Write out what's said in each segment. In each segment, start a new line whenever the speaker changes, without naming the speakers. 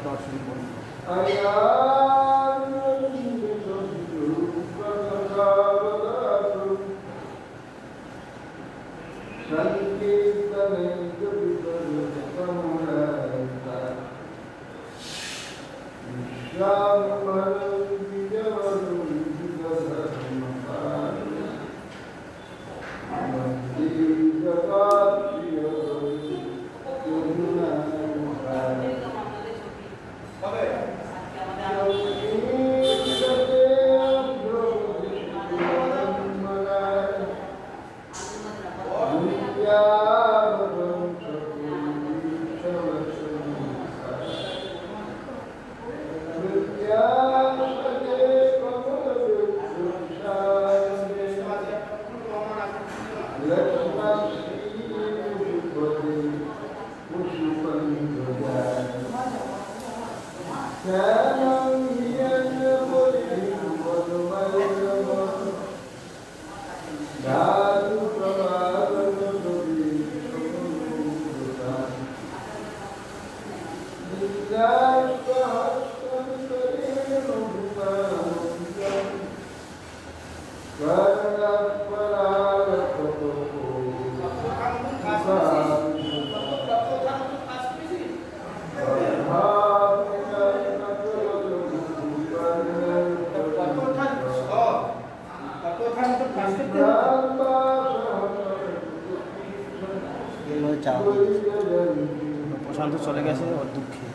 দর্শন বন্ধ। প্রশান্ত চলে গেছে ওর দুঃখে।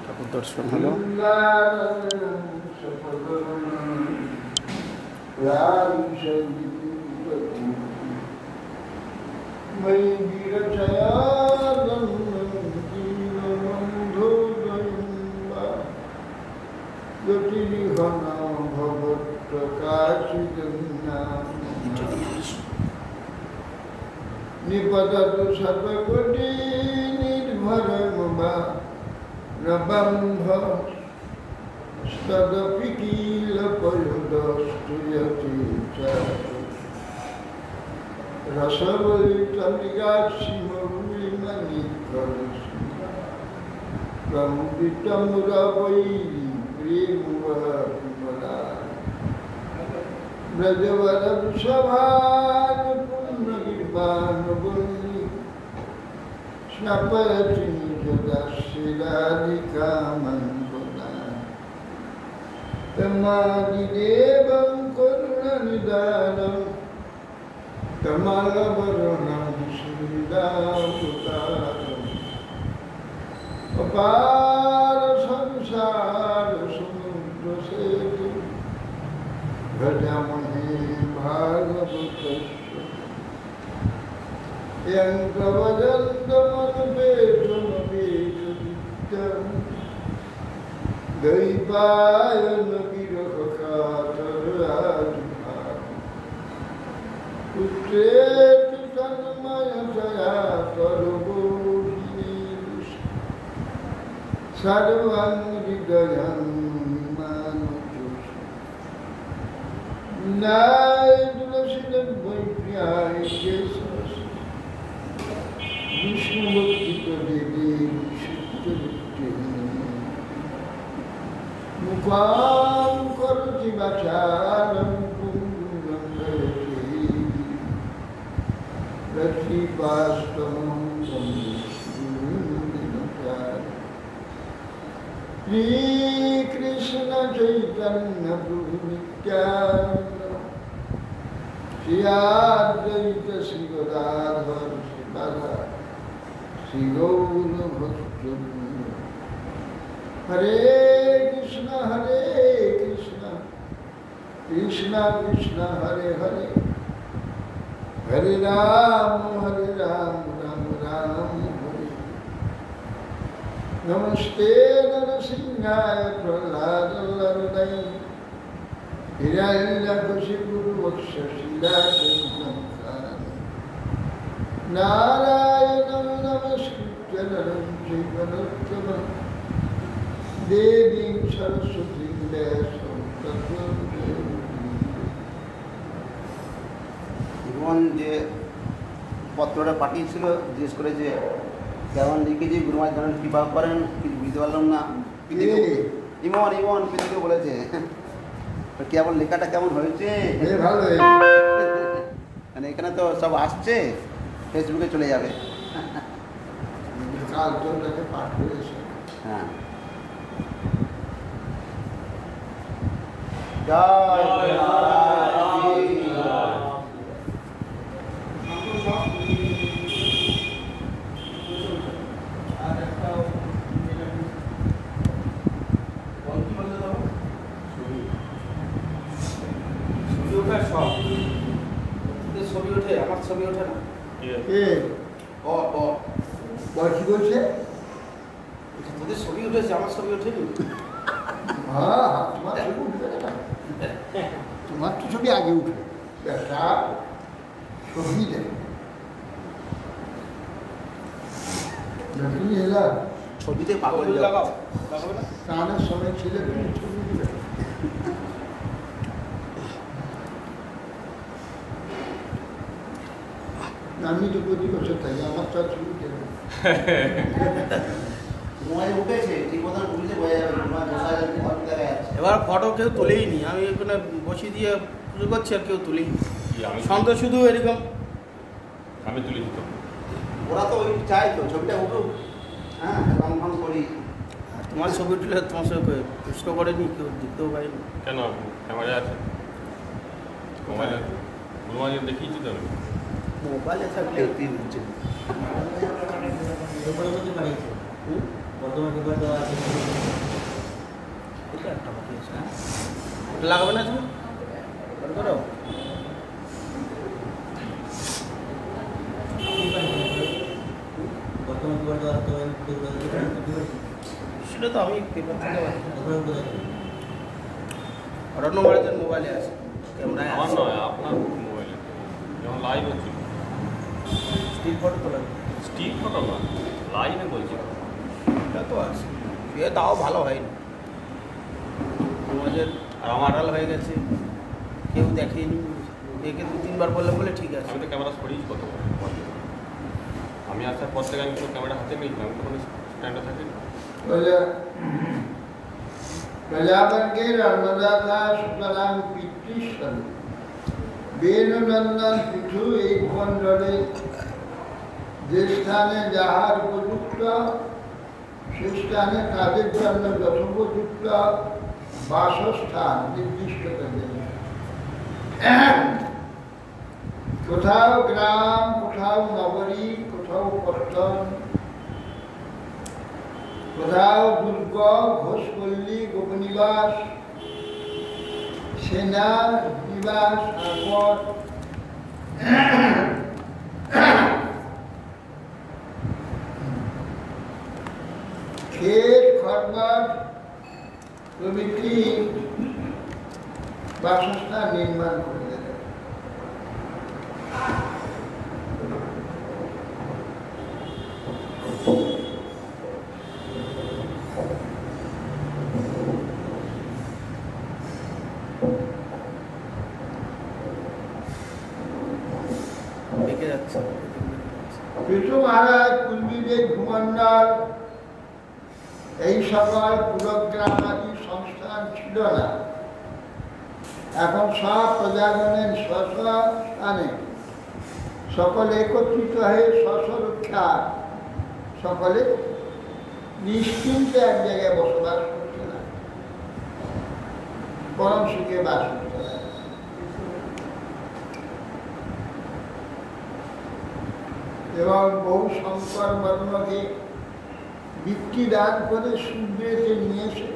ঠাকুর দর্শন হলো।
নিপততু সর্বকোটি নির্ভরম রবম্ভ তদপি কিল পয়োদস্তুয়তি রসবলিতমৃগাক্ষিমৌলিমণিকলসি প্রমুদিতমুরবৈরি প্রেমবহবিমলা ব্রজবরবৃষভান পুণ্যগির্বাণবল্লী স্নাপয়তি নিজদাশিলাদিকামঙ্গলা তমাদিদেবং করুণনিদানং কমলবরণং শ্রীদাবতারং অপার সংসার সমুদ্র সেতু ভজামহে ভাগবতস্য यं प्रवदन्तमनुपेतमपेतनित्यं दैपायनगिरहकातराजुभाव पुत्रेति तन्मयतया सर्वोऽभिनीश सर्वं हृदयं मानुषम् नाय तुलसीदं वैप्याय केशव मुखां करोति वाचालं पुण्यं रतिपास्तमं श्रीकृष्ण चैतन्य प्रभु नित्यानन्द श्री अद्वैत श्री गदाधर श्रीपादा श्री गौर भक्तवृंद हरे कृष्ण कृष्ण कृष्ण हरे हरे हरे राम राम राम हरे नमस्ते नरसिंहाय प्रह्लादवरदाय हिरण्यकशिपुर्वक्षशिलाशङ्काय नारायणं नमस्कृत्य नरं चैव नरोत्तमं देवीं सरस्वतीं व्यासं ततो जयमुदीरये
যখন যে পত্রটা পাঠিয়েছিল জিজ্ঞেস করে যে কেমন লিখেছি গুরুমার যেন কৃপা করেন কিছু বুঝতে পারলাম না ইমন ইমন পিদিকে বলেছে তো কেমন লেখাটা কেমন হয়েছে
ভালো
মানে এখানে তো সব আসছে ফেসবুকে চলে যাবে
কাল তোটাকে পাঠ করেছে
হ্যাঁ জয়
ছবি ওঠে আমার ছবি ওঠে না
কে
ও ও
বল কি বলছে
তোদের ছবি উঠেছে আমার ছবি ওঠেনি
হ্যাঁ তোমার ছবি উঠবে না তোমার তো ছবি আগে উঠবে বেটা ছবি দেখো যখনই এলাম
ছবিতে পাগল
লাগাও লাগাবে না
স্নানের সময় ছেলে পেলে ছবি দিবে আমি তো প্রতি বছর থাকি আমার তো আর ছবি দেবে
মোবাইল উঠেছে ঠিক মতন উঠলে বোঝা যাবে তোমার বসা যাবে সব দেখা যাচ্ছে
এবার ফটো কেউ তুলেই নি আমি এখানে বসিয়ে দিয়ে পুজো করছি আর কেউ তুলেই নি
আমি
সন্তোষ শুধু এরকম
আমি তুলে দিত
ওরা তো ওই চাই তো ছবিটা উঠুক হ্যাঁ রং ফং করি
তোমার ছবি তুলে তোমার সঙ্গে পুষ্ট করেনি কেউ দেখতেও পাইনি
কেন ক্যামেরা আছে মোবাইলে মোবাইলে দেখিয়েছি তো আমি
মোবাইলে থাকলে
তুই উঠছে
এটা একটা বাকি আছে হ্যাঁ লাগাবে না তুমি বন্ধ করো সেটা তো আমি পেপার থেকে অরণ্য মহারাজের মোবাইলে আছে ক্যামেরায়
আমার
আছে
নয় আপনার মোবাইলে যখন লাইভ হচ্ছিল
স্টিল ফটো তোলা
স্টিল ফটো না লাইভে বলছি
এটা তো আছে এ তাও ভালো হয়নি সমাজের
আর আমার
আড়াল হয়ে গেছে কেউ দেখেনি একে দু তিনবার বললাম বলে ঠিক আছে
আমি তো ক্যামেরা সরিয়েছি কত আমি আসার পর থেকে আমি তো ক্যামেরা হাতে নিয়েছিলাম আমি তখন স্ট্যান্ডে থাকি
प्रजापति नर्मदा सुतराम पितृस्थल বেণুনন্দন পিঠু এই মণ্ডলে যে স্থানে যাহার উপযুক্ত সে স্থানে তাদের জন্য যথোপযুক্ত বাসস্থান নির্দিষ্ট করে কোথাও গ্রাম কোথাও নগরী কোথাও পত্তন কোথাও দুর্গ ঘোষপল্লী গোপনিবাস সেনা নিবাস আকবর ক্ষেত খরগট প্রভৃতি বাসস্থান নির্মাণ করে দেবে
দেখে যাচ্ছে
পৃথু মহারাজ কুলবিবেক ভূমন্ডল এই সকল পুরগ্রাম আদি সংস্থান ছিল না। এখন সব প্রজাগণের স্ব স্থানে সকলে একত্রিত হয়ে রক্ষা সকলে নিশ্চিন্তে এক জায়গায় বসবাস করছে না, পরম সুখে বাস করছে না। এবং বহু শঙ্কর বর্ণকে বৃত্তি দান করে সূর্যকে নিয়ে এসে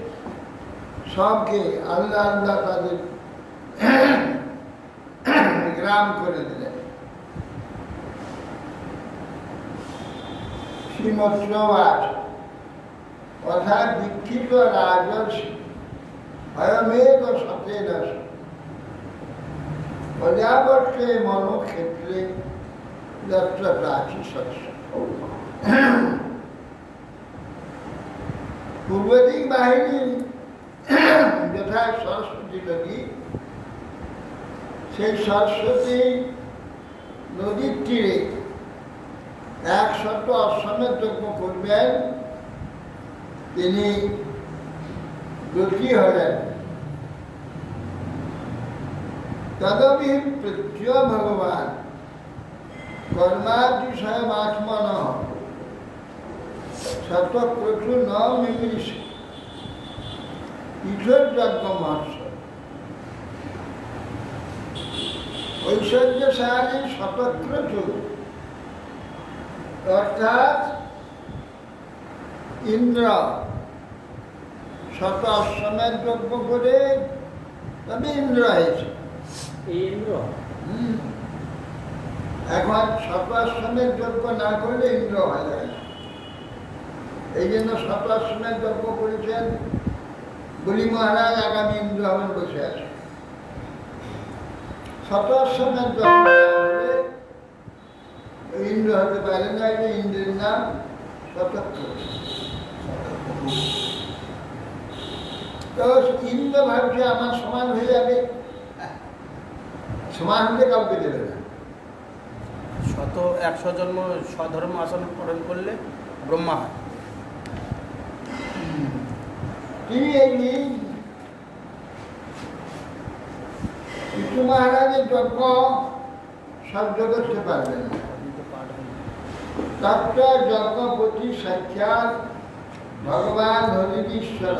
সবকে আল্লাহ আল্লাহ তাদের গ্রাম করে দিলেন। শ্রীমৎসবাস অর্থাৎ দীক্ষিত রাজর্ষি হয়মেদ সতেন প্রজাবর্তে মনক্ষেত্রে যত্র প্রাচী শস্য। পূর্বদিক বাহিনী যথা সরস্বতী নদী, সেই সরস্বতী নদীর তীরে 100 অশ্বমেধ যজ্ঞ করবেন, তিনি গতি হলেন। তদপি প্রত্য ভগবান কর্মাতিশয় আত্মন শতক্রতু ন মিমিষ ঈশ্বর যজ্ঞ মহর্ষ ঐশ্বর্যশালী শতক্রতু অর্থাৎ ইন্দ্র 100 অশ্বমেধ যজ্ঞ করে তবে ইন্দ্র হয়েছে। এখন 100 অশ্বমেধ যজ্ঞ না করলে ইন্দ্র হয় না। এই জন্য 100 অশ্বমেধ যজ্ঞ করেছেন বলি মহারাজ আগামী ইন্দ্র হবেন বসে আছে। 100 অশ্বমেধ যজ্ঞ হলে ইন্দ্র হতে পারে না, যে ইন্দ্রের নাম শতক্রতু। তো ইন্দ্র ভাবছে আমার সমান হয়ে যাবে, সমান হতে কাউকে দেবে না।
100 জন্ম স্বধর্ম আচরণ পালন করলে ব্রহ্মা হয়।
তিনি এই বিষ্ণু মহারাজের যজ্ঞ সহ্য করতে পারবেন না। তত্ত্ব যজ্ঞপতি সাক্ষাৎ ভগবান হরিশ্বর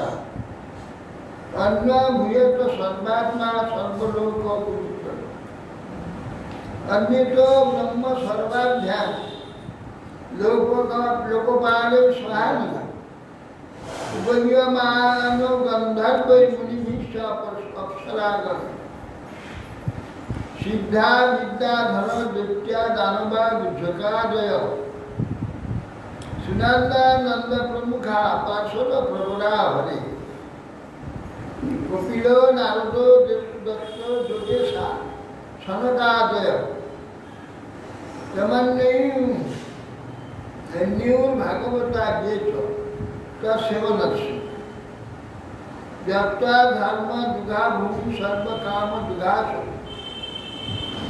অন্য ভূয়ত সর্বাত্মা সর্বলোক পবিত্র অন্বিত ব্রহ্ম সর্বাধ্যান লোকপাল সহায়িকা উপনীয়মান গন্ধর্বৈ মুনিভীষ্ম অপ্সরাগণ সিদ্ধা বিদ্যা ধন দৈত্য দানবা যুদ্ধকাদয় সুনন্দানন্দ প্রমুখা পার্শ্বদ প্রবরা হরে কপিল নারদ দত্ত যোগেশা সনকাদয় তমন্যুর ভাগবতা যেচ সেবনস্য যত্তা ধর্ম দুঘা ভূমি সর্বকাম দুঘাস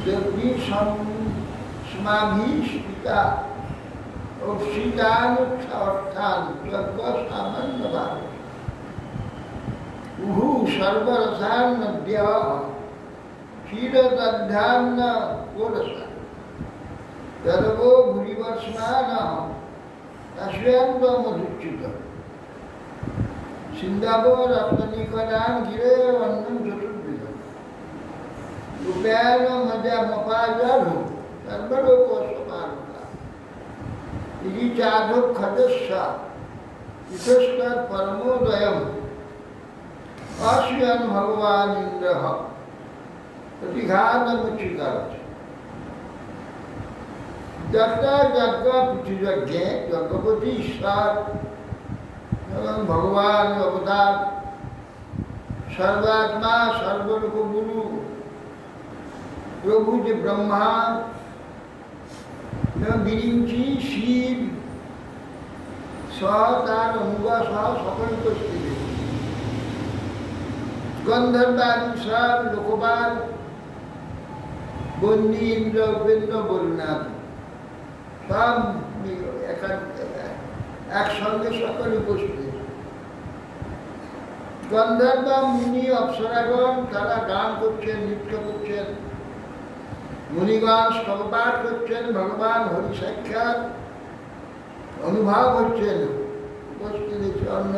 যোগী সমাভীষ্টিতা অর্থান যজ্ঞ সামান্য ভাব উহু সর্বরসান নদ্য ক্ষীরদধ্যান্ন গোরসা তর্বো ভূরিবর্ষ্মান অশ্বন্ত মধুচ্যুত সিন্দাব রত্নিকদান গিরে অন্নম চতুর্বিধ রূপেণ মজা মপাজারু সর্বলোক সমারুকা ইতি চাধু খদস্য ইতস্তৎ পরমোদয়ম অশ্বয়ন ভগবান ইন্দ্র প্রতিঘাতমুচ্যুকারত যজ্ঞ যজ্ঞ পৃথিবীযজ্ঞে যজ্ঞপতি ঈশ্বর এবং ভগবান অবতার সর্বাত্মা সর্বলোক গুরু প্রভু যে ব্রহ্মা এবং বিরিঞ্চি শিব সহ তার অনুগা সহ সকল উপস্থিত গন্ধর্বাদী সব লোকপাল বন্দি ইন্দ্র উপেন্দ্র বলনাথ সব একসঙ্গে সকল উপস্থিত। গন্ধর্ব মুনি অপ্সরাগণ তারা গান করছেন, নৃত্য করছেন, মুনিগণ স্তবপাঠ করছেন, ভগবান হরি সাক্ষাৎ অনুভব হচ্ছেন, উপস্থিত অন্য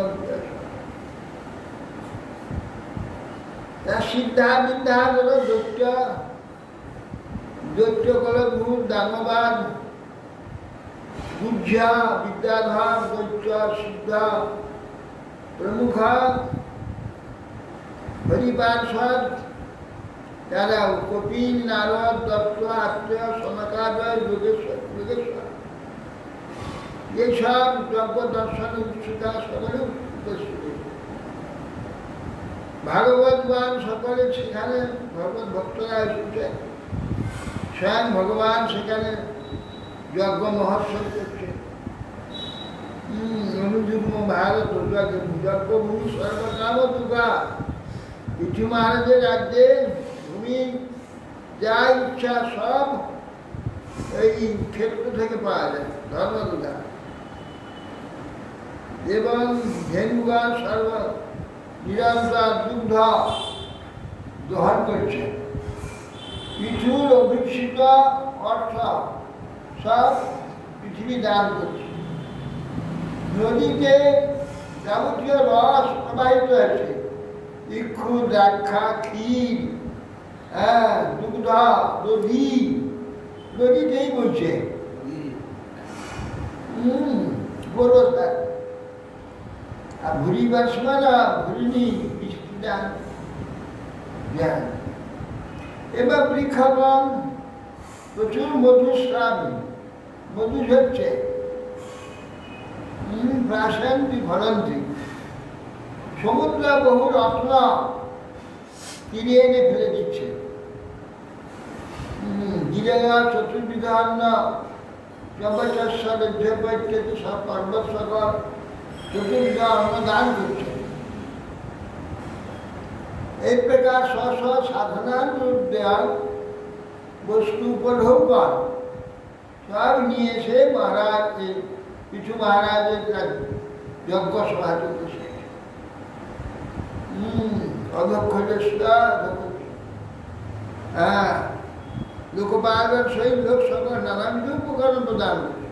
সিদ্ধা বিদ্যা হল দৈত্য, দৈত্য হল ভূত দানবাদ, বুঝা বিদ্যাধর দৈত্য সিদ্ধা প্রমুখ হরিপার্ষদ যারা কপিল নারদ দত্ত আত্মীয় সনকাদয় যোগেশ্বর যেসব যজ্ঞ দর্শন উৎসুকা সকলে উপস্থিত। ভাগবতবান সকলে সেখানে ভগবত ভক্তরা এসেছেন, স্বয়ং ভগবান সেখানে যজ্ঞ মহোৎসব করছে। অনুযুগ্ম ভারত যজ্ঞভূমি সর্বকাম দুর্গা পৃথু মহারাজের রাজ্যে ভূমি যা ইচ্ছা সব এই ক্ষেত্র থেকে পাওয়া যায় ধর্মদুলা এবং ধেনুগণ সর্ব নিরন্তর দুগ্ধ দহন করছে। পৃথুর অভিষিত অর্থ সব পৃথিবী দান করছে। নদীতে যাবতীয় রস প্রবাহিত আছে, ইক্ষু দ্রাক্ষা ক্ষীর দুগ্ধ দধি নদীতেই বলছে। বলো আর ভুরি বাসমানা ভুরিনি বৃষ্টিদান জ্ঞান। এবার বৃক্ষগণ প্রচুর মধুস্রাবী, মধু ঝরছে। প্রাশান্তি ফলন্তি, সমুদ্র বহু রত্ন কিনে এনে ফেলে দিচ্ছে। গিরেগা চতুর্বিধান্ন ইত্যাদি সব পর্বত সকল চতুর্বিধা অন্ন দান করছে। এই প্রকার স্ব স্ব সাধনার দেওয়ার বস্তু উপঢৌকন সব নিয়ে এসে মহারাজ কিছু মহারাজের যজ্ঞ সভাতে বসে অধ্যক্ষ লোকপালের সহিত লোক সকল নানাবিধ উপকরণ প্রদান করে।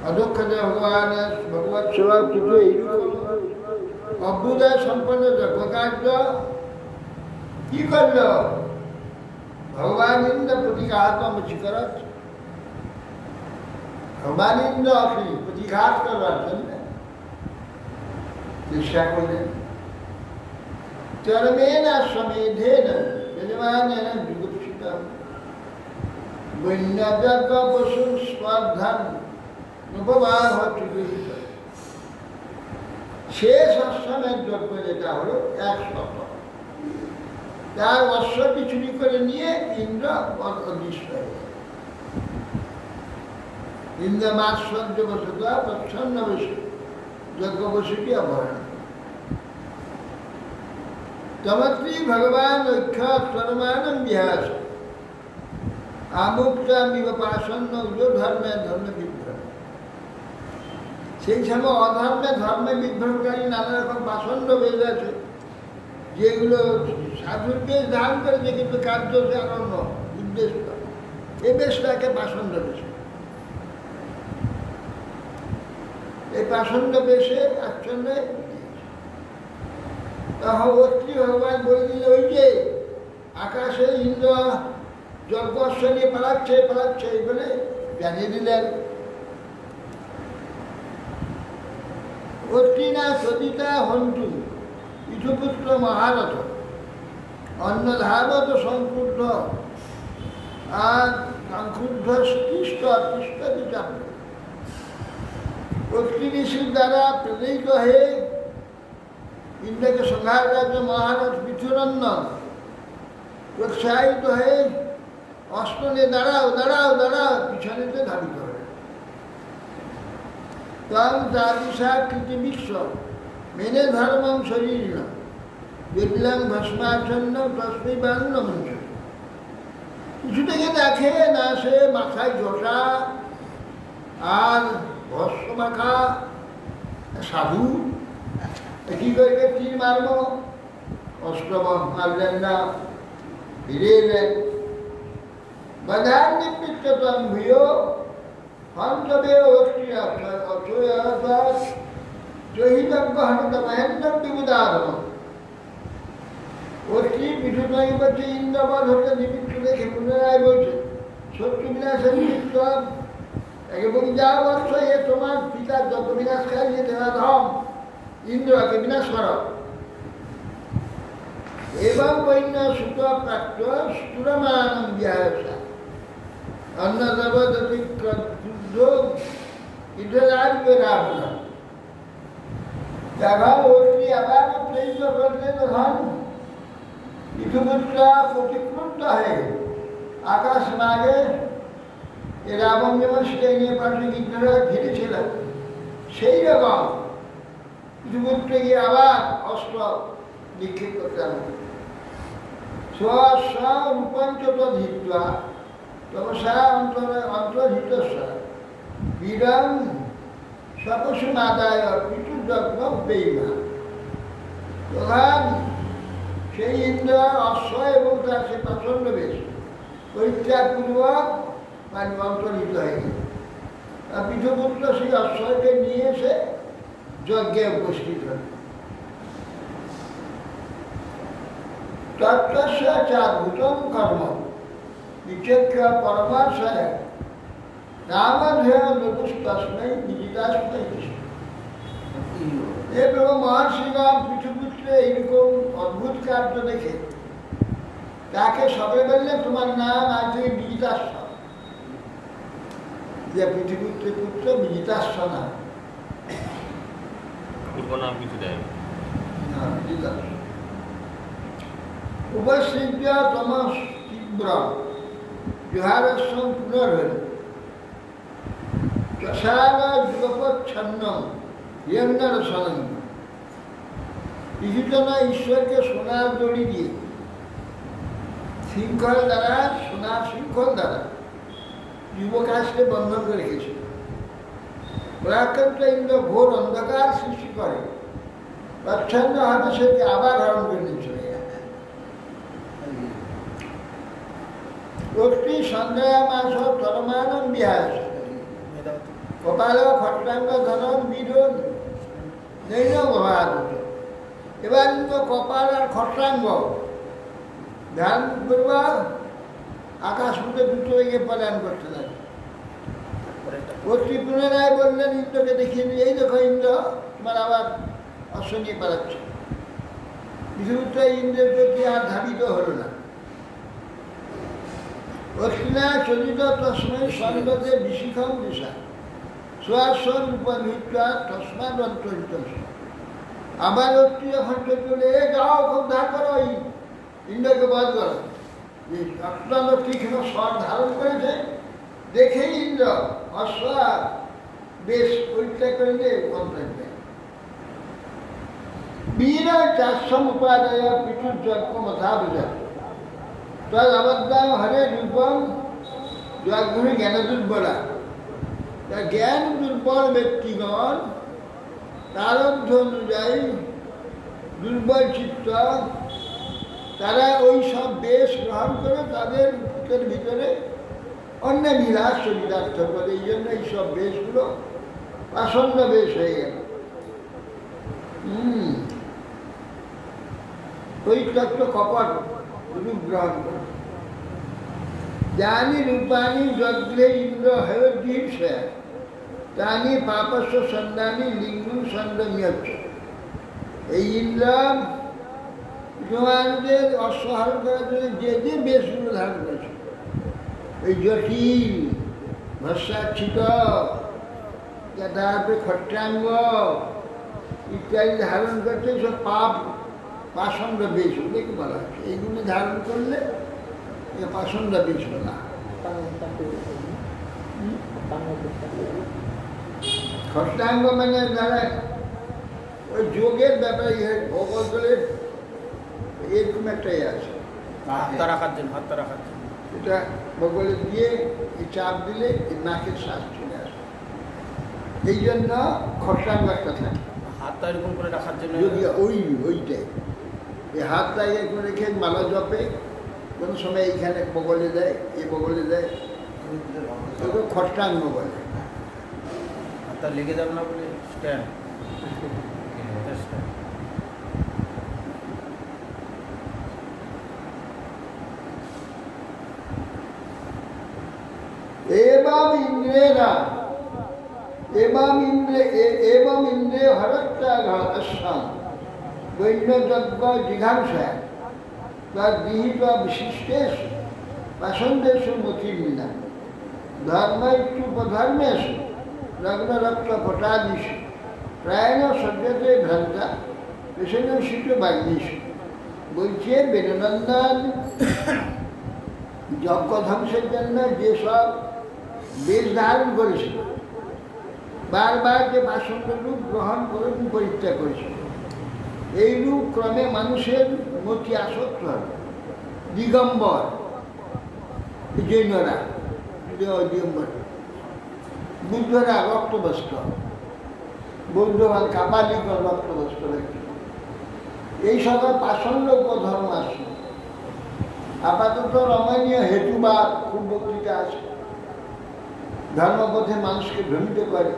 অধ্যক্ষ ভগবানের ভগবত সেবা কিছু এইরকম অভ্যুদয় সম্পন্ন যজ্ঞকার্য কি করল? ভগবানিন্দ প্রতিঘাতম শিখরত, ভগবানিন্দ আপনি প্রতিঘাত করবার জন্য চেষ্টা করলেন। চরমেন সমেধেন যজমানেন যুগুপ্সিতম বন্যযজ্ঞ পশু স্পর্ধান উপবাহ চুকিত। শেষ অশ্বমের যজ্ঞ যেটা হলো 100, তার অশ্বটি চুরি করে নিয়ে ইন্দ্র অদৃশ্য হয়ে গেল। ইন্দ্র মাৎসর্য বসত প্রচ্ছন্ন বসে যজ্ঞ বসুটি অপহরণ। তমত্রী ভগবান ঐক্ষ স্বরমানম বিহাস আমুক্তামিব পাসন্ন উজো ধর্মে ধর্মে বিভ্রম। সেই সময় অধর্মে ধর্মে বিভ্রমকারী নানা রকম পাষণ্ড বেশ আছে, যেগুলো সাধুর বেশ ধারণ করেছে কিন্তু কার্য সে অনন্য উদ্দেশ্য। এই বেশটাকে পাষণ্ড বেশ। এই পাষণ্ড বেশে আচ্ছন্নে অত্রি ভগবান বলে দিল, ওই যে আকাশে ইন্দ্র যজ্ঞস্ব নিয়ে পালাচ্ছে পালাচ্ছে এই বলে জানিয়ে দিলেন। অত্রিনা সদিতা হন্তু ইথুপুত্র মহারথ অন্নধাবত সংক্রুদ্ধ আর সংক্রুদ্ধ তিষ্ঠ তিষ্ঠ চাপ। অত্রি ঋষির দ্বারা প্রেরিত হয়ে ইন্দ্রকে সংহার রাজ্য মহারথ বিথুরন্দন প্রোৎসাহিত হয়ে অস্ত্র নিয়ে দাঁড়াও দাঁড়াও দাঁড়াও পিছনেতে ধাবিত হবে। তং দাদিশা কৃতিবিক্ষ মেনে ধর্মম শরীর বিদ্লাং ভস্মাচ্ছন্ন তস্মৈ বান্ন মঞ্চ। কিছু থেকে দেখে না সে মাথায় জটা আর ভস্ম মাখা সাধু কি করবে? তীর মারব, অস্ত্র মারলেন না, ফিরে এলেন। বাধার নিবৃত্তম ভূয় হন্তবে চহিতজ্ঞ মহেন্দ্র বিবুদাহরণ। অতি বিধুতাই বলছে ইন্দ্রবধ হতে নিমিত্ত দেখে পুনরায় বলছে শত্রু বিনাশের নিমিত্ত এবং যা বৎস এ তোমার পিতার যত বিনাশকারী দেবাধম ইন্দ্রকে বিনাশ কর। এবং বৈন্য সুত প্রাপ্ত স্থূরমানম বিহায়সা অন্নদেবদতিক্রুদ্ধ ইন্দ্রাজবে রাবণ। যখন অগ্নি আবার প্রেরিত করলেন তখন ইথুপুত্রা প্রতিক্রুদ্ধ হয়ে আকাশ মাগে এ রাবণ যেমন সেটাই নিয়ে পাশে ইন্দ্ররা ঘিরেছিল, সেই রকম ইথুপুত্রে গিয়ে আবার অস্ত্র নিক্ষেপ করতে হবে। স্ব রূপাঞ্চত ধৃত্বা তপসা অন্তর্হিতস্বর বিরম সপসুমাদায় পিতু যত্ন বেইমা। তখন সেই ইন্দ্র অশ্ব এবং তার সে প্রচণ্ড বেশ পরিত্যাগপূর্বক মানে অন্তর্হিত হয়ে গেল। আর পিঠপুত্র সেই অশ্বকে নিয়ে এসে যজ্ঞে উপস্থিত হল। তত্ত্বস্য চাদ্ভুতম কর্ম বিচক্র পরমার্শয় রামধেয় নতুস্তস্মৈ বিজিতাস্মৈ। এ প্রভু মহর্ষিগণ পিঠপুত্রে এইরকম অদ্ভুত কার্য দেখে তাকে সবে বললে তোমার নাম আজ তুমি বিজিতাস্ম, যে পৃথিবীর পুত্র বিজিতাস্ম নাম।
পূর্ব নাম কিছু দেয়
উপসৃজ্য তমস তীব্র জুহারস্ব পুনর্ভেদ চষাল যুগপচ্ছন্ন হিরণ্যরসনং। কিছুজনা ঈশ্বরকে সোনার দড়ি দিয়ে শৃঙ্খল দ্বারা, সোনার শৃঙ্খল দ্বারা যুবকাশকে বন্ধন করে রেখেছিল। পরাক্রান্ত ইন্দ্র ঘোর অন্ধকার সৃষ্টি করে প্রচ্ছন্ন হবে, সেটি আবার হরণ করে নিয়ে চলে যায়। প্রতি সন্ধ্যা মাস তরমানম বিহাস কপাল খট্টাঙ্গ ধনম বিরোধ নেই ব্যবহার হতো। এবার কিন্তু কপাল আর খট্টাঙ্গ ধ্যান করবা, আকাশ মুখে দুটো বেগে পলায়ন করতে লাগে। প্রতি পুনরায় বললেন ইন্দ্রকে দেখিয়ে দিয়ে, এই দেখো ইন্দ্র তোমার আবার অশ্ব নিয়ে পালাচ্ছে। বিশুদ্ধ ইন্দ্রের প্রতি আর ধাবিত হল না। অশ্বিনা চলিত তস্মৈ স্বর্গতে বিশিখম দিশা স্বস্বর উপমিত্রা তস্মাদ অন্তরিত। আবার অতি যখন চলে যাও, খুব ধার করো, ওই ইন্দ্রকে বধ করো। যে অত্যন্ত তীক্ষ্ণ স্বর ধারণ করেছে দেখেই ইন্দ্র অশ্ব বেশ পরিত্যাগ করে দিয়ে অন্তরিত। বীর চাষম উপাদায় পিঠুর যজ্ঞ মথা বুঝা তদ অবদান হরে রূপম যজ্ঞ জ্ঞান দুর্বলা। জ্ঞান দুর্বল ব্যক্তিগণ প্রারব্ধ অনুযায়ী দুর্বল চিত্ত, তারা ওই সব বেশ গ্রহণ করে তাদের ভিতরে অন্য বিলাস চরিতার্থ করে। এই জন্য এই সব বেশগুলো আসন্ন বেশ হয়ে গেল। পরিত্যক্ত কপট রূপ গ্রহণ করে। যানি রূপানি যজ্ঞে ইন্দ্র হয়োধীর্ষয়া তানি পাপস্য সন্ধানী লিঙ্গু সন্ডমীয়চ্ছ। এই ইন্দ্র তোমাদের অশ্বহারণ করার জন্য যে যে বেশগুলো ধারণ করেছে, ওই জটিল ভস্যাচ্ছিত, তারপরে খট্টাঙ্গ ইত্যাদি ধারণ করছে, সব পাপ পাষণ্ড বেশ ওদেরকে বলা হচ্ছে। এইগুলো ধারণ করলে পাষণ্ড বেশ বলা। খট্টাঙ্গ মানে যারা ওই যোগের ব্যাপারে ভগল দলের এরকম একটাই আছে,
হাতটা রাখার জন্য, হাতটা রাখার জন্য
এটা বগলে দিয়ে এই চাপ দিলে এই নাকের শ্বাস চলে আসে। এই জন্য খট্টাঙ্গ একটা থাকে,
হাতটা এরকম করে রাখার জন্য।
যদি ওইটাই এই হাতটা এরকম রেখে মালা জপে, কোনো সময় এইখানে বগলে দেয়, এই বগলে দেয়, ওকে খট্টাঙ্গ বলে।
হাতটা লেগে যাবে না বলে স্ট্যান্ড। एवं इंद्रे हरत्याग अश्वाम वैन्यज्ञ जिघांसा तद्विहित विशिष्टेश पाषण्डेषु मतिर्मिना धर्मेषु लग्नरक्त पटादिषु प्रायण सज्जते भ्रांता विषयशीत बाग्निषु। বলছে বেদনন্দন যজ্ঞ ধ্বংসের জন্য যেসব বেশ ধারণ করেছিল, বারবার যে বাসন্ত রূপ গ্রহণ করে পরিত্যাগ করেছিল, এই রূপ ক্রমে মানুষের মতি আসক্ত হবে। দিগম্বর জৈনরা অডিয়ম্বর, বুদ্ধরা রক্তবস্ত্র, বৌদ্ধবান কাপালিকর রক্তবস্ত্র ব্যক্তি। এই সকল পাষণ্ড উপধর্ম আছে। আপাতত রমণীয় হেতুবাদ খুব বক্তৃতা আছে, ধর্মপথে মানুষকে ভ্রমিত করে।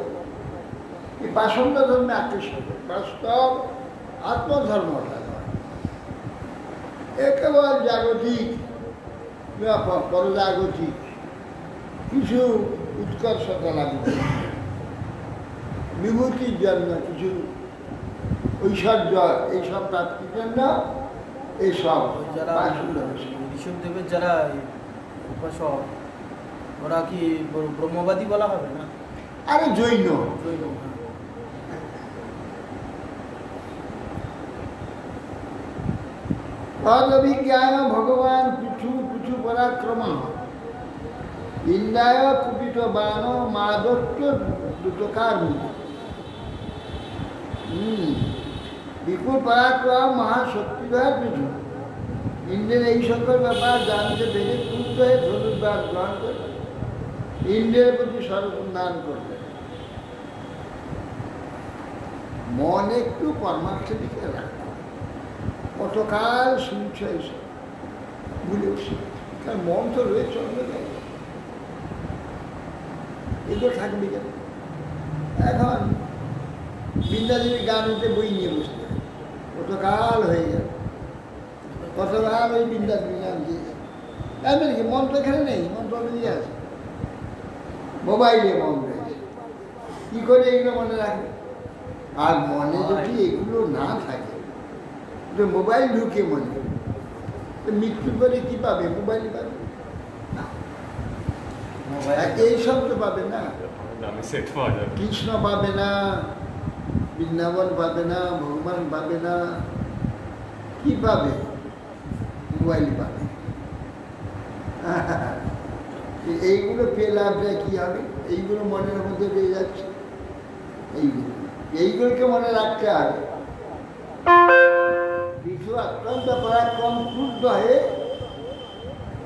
এই পাষণ্ড ধর্মে আকৃষ্ট করে, বাস্তব আত্মধর্মটা নয়। এ কেবল জাগতিক বা পরজাগতিক কিছু উৎকর্ষতা লাভ করে, বিভূতির জন্য কিছু ঐশ্বর্য এইসব প্রাপ্তির জন্য এইসব
যারা
পাষণ্ড।
ঋষভদেবের যারা উপাসক, ওরা কি ব্রহ্মবাদী বলা হবে না?
আরে জৈন,
জৈন,
তদভিজ্ঞায় ভগবান পিছু পিছু পরাক্রম, ইন্দ্রায় কুপিত বাণ মাদত্য দ্রুতকার। বিপুল পরাক্রম মহাশক্তিধর পিছু। ইন্দ্রের এই সকল ব্যাপার জানতে পেরে ক্রুদ্ধ হয়ে ধনুর্বাদ গ্রহণ করে ইন্দ্রের প্রতি সরসন্ধান করলেন। মন একটু পরমার্থের দিকে রাখতে, কতকাল শুনছ এইসব ভুলে উঠছে, কারণ মন তো রয়েছে অন্য জায়গায়, এগুলো থাকবে কেন? এখন বৃন্দাদেবীর গান হতে বই নিয়ে বসতে হয়, কতকাল হয়ে গেল, কতকাল ওই বৃন্দাদেবী গান দিয়েছে। তাই কি মন তো এখানে নেই, মন তো নিয়ে আছে, মোবাইলে মন রয়েছে। কী করে এগুলো মনে রাখবে? আর মনে যদি এগুলো না থাকে, তো মোবাইল ঢুকে মনে, তো মৃত্যুর পরে কী পাবে? মোবাইল পাবে না, এইসব তো পাবে না।
দামি সেট পাওয়া যাবে।
কৃষ্ণ পাবে না, বৃন্দাবন পাবে না, ভগবান পাবে না, কি পাবে? মোবাইল পাবে। এইগুলো পেয়ে লাভটা কী হবে? এইগুলো মনের মধ্যে পেয়ে যাচ্ছে, এইগুলোকে মনে রাখতে হবে। কিছু অত্যন্ত পরাক্রম ক্রুদ্ধ হয়ে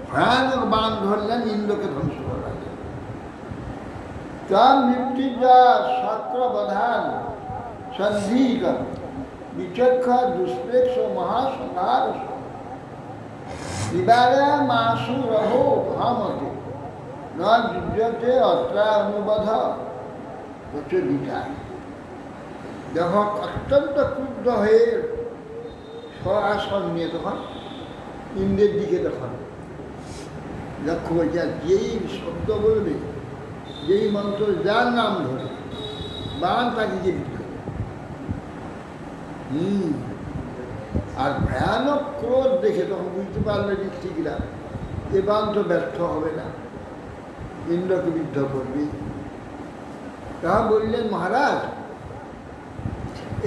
ভয়ানক বাণ ধরলেন ইন্দ্রকে ধ্বংস করার জন্য। মৃত্যুজা শক্রবধান সন্ধিক বিচক্ষ দুষ্প্রেক্ষ মহাসংহার বিবারে মাসু রহো ভামতে ন যুজ্যতে অত্রা অনুবধ প্রচলিতা। যখন অত্যন্ত ক্রুদ্ধ হয়ে স্বআসন নিয়ে তখন ইন্দ্রের দিকে তখন লক্ষ্য করছে, যেই শব্দ বলবে, যেই মন্ত্র, যার নাম ধরে বাণ তাকে জীবিত হবে। আর ভয়ানক ক্রোধ দেখে তখন বুঝতে পারলে ঋত্বিকরা এ বাণ তো ব্যর্থ হবে না, ইন্দ্রকে বিদ্ধ করবে। তখন বললেন, মহারাজ,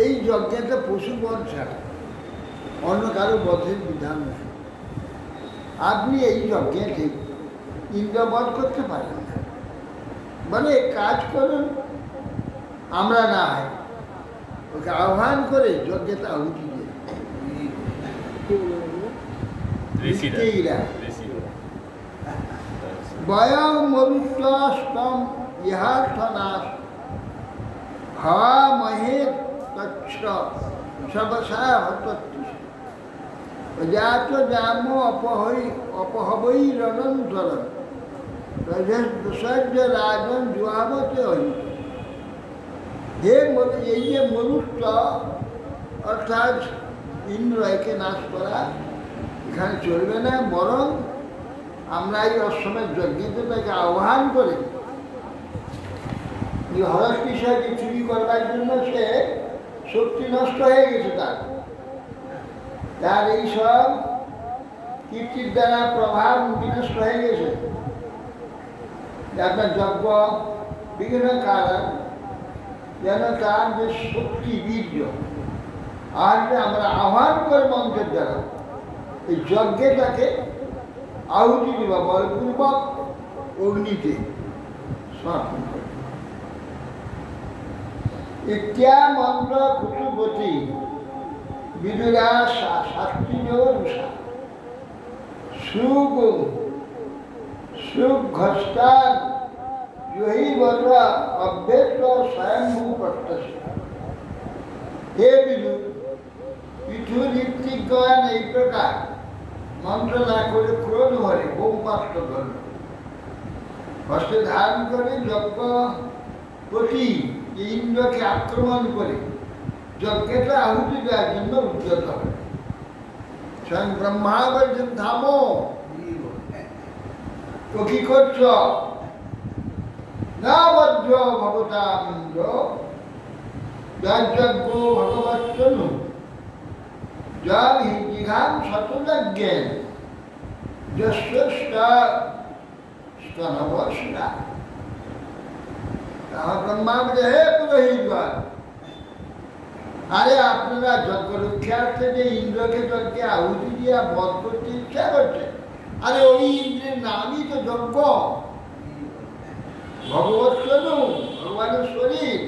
এই যজ্ঞেতে পশু বধ ছাড়া অন্য কারো বধের বিধান নেই। আপনি এই যজ্ঞেতে ইন্দ্রবধ করতে পারেন না, বলে কাজ করুন, আমরা না হয় ওকে আহ্বান করে যজ্ঞেতে আহুতি দিয়ে বয়ং মরুষ্টম ইহার্থনাশ হওয়া মহের তচ্ছ সবসায় হতত্রিশ জাত জাম অপহবৈ রণন্তরণ সহ্য রাজন জুয়াবতে হই। হে এই যে মরুষ্ট অর্থাৎ ইন্দ্র, একে নাশ করা এখানে চলবে না, বরং আমরা এই অশ্বমের যজ্ঞেতে তাকে আহ্বান করে হরস বিষয়কে চুরি করবার জন্য সে শক্তি নষ্ট হয়ে গেছে, তার এই সব কীর্তির দ্বারা প্রভাব বিনষ্ট হয়ে গেছে। আপনার যজ্ঞ বিভিন্ন কারণ যেন তার যে শক্তি বীর্য আর যে আমরা আহ্বান করে মন্ত্রের দ্বারা এই যজ্ঞে তাকে আহুতি দেওয়া বলপূর্বক অগ্নিতে সমর্পণ করে। ইত্যা মন্ত্র কুতুবতী বিদুরা শাস্ত্রীয় রুষা সুগ सुख घस्तान यही बोला अभ्यस्त स्वयंभू प्रत्यक्ष हे विदु पृथु ऋत्विकगण এই প্রকার মন্ত্র না করে ক্রোধ ভরে বহুমাত্র ধর্ম হস্তে ধারণ করে যজ্ঞ প্রতি ইন্দ্রকে আক্রমণ করে যজ্ঞটা আহুতি দেওয়ার জন্য উদ্যত হবে স্বয়ং ব্রহ্মা বলছেন থামো তো কি করছ না বজ্র ভগতাম ইন্দ্র যজ্ঞ ভগবৎসনু जब ही जिघान शतुलज्ञेन स्तनवस्ना ब्रह्मा बोले हे पुरोहितगण আরে আপনারা যজ্ঞ রক্ষার্থে যে ইন্দ্রকে যজ্ঞে আহুতি দিয়া বধ করতে ইচ্ছা করছে আরে ওই ইন্দ্রের নামই তো যজ্ঞ ভগবৎ স্বরূপ ভগবানের শরীর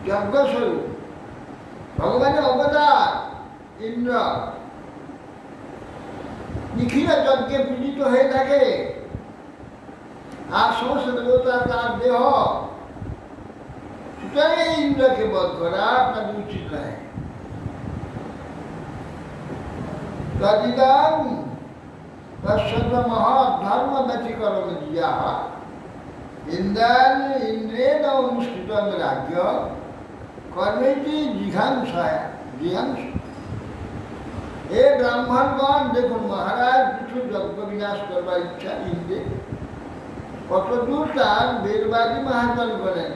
যজ্ঞ স্বরূপ ভগবানের অবতার ইন্দ্র নিখিল যজ্ঞে পীড়িত হয়ে থাকে আর সমস্ত দেবতা তার দেহ সুতরাং এই ইন্দ্রকে বধ করা আপনাদের উচিত নয় তদিদাং তৎসর্ব মহৎ ধর্ম ব্যতিকরণ দিয়া ইন্দ্রেণ অনুষ্ঠিত রাজ্য কর্মেটি জিঘাংসায় জিঘাংস এ ব্রাহ্মণগণ দেখুন মহারাজ কিছু যজ্ঞ বিনাশ করবার ইচ্ছা ইন্দ্রে কতদূর তার বেরবাদী মহাজন বলেন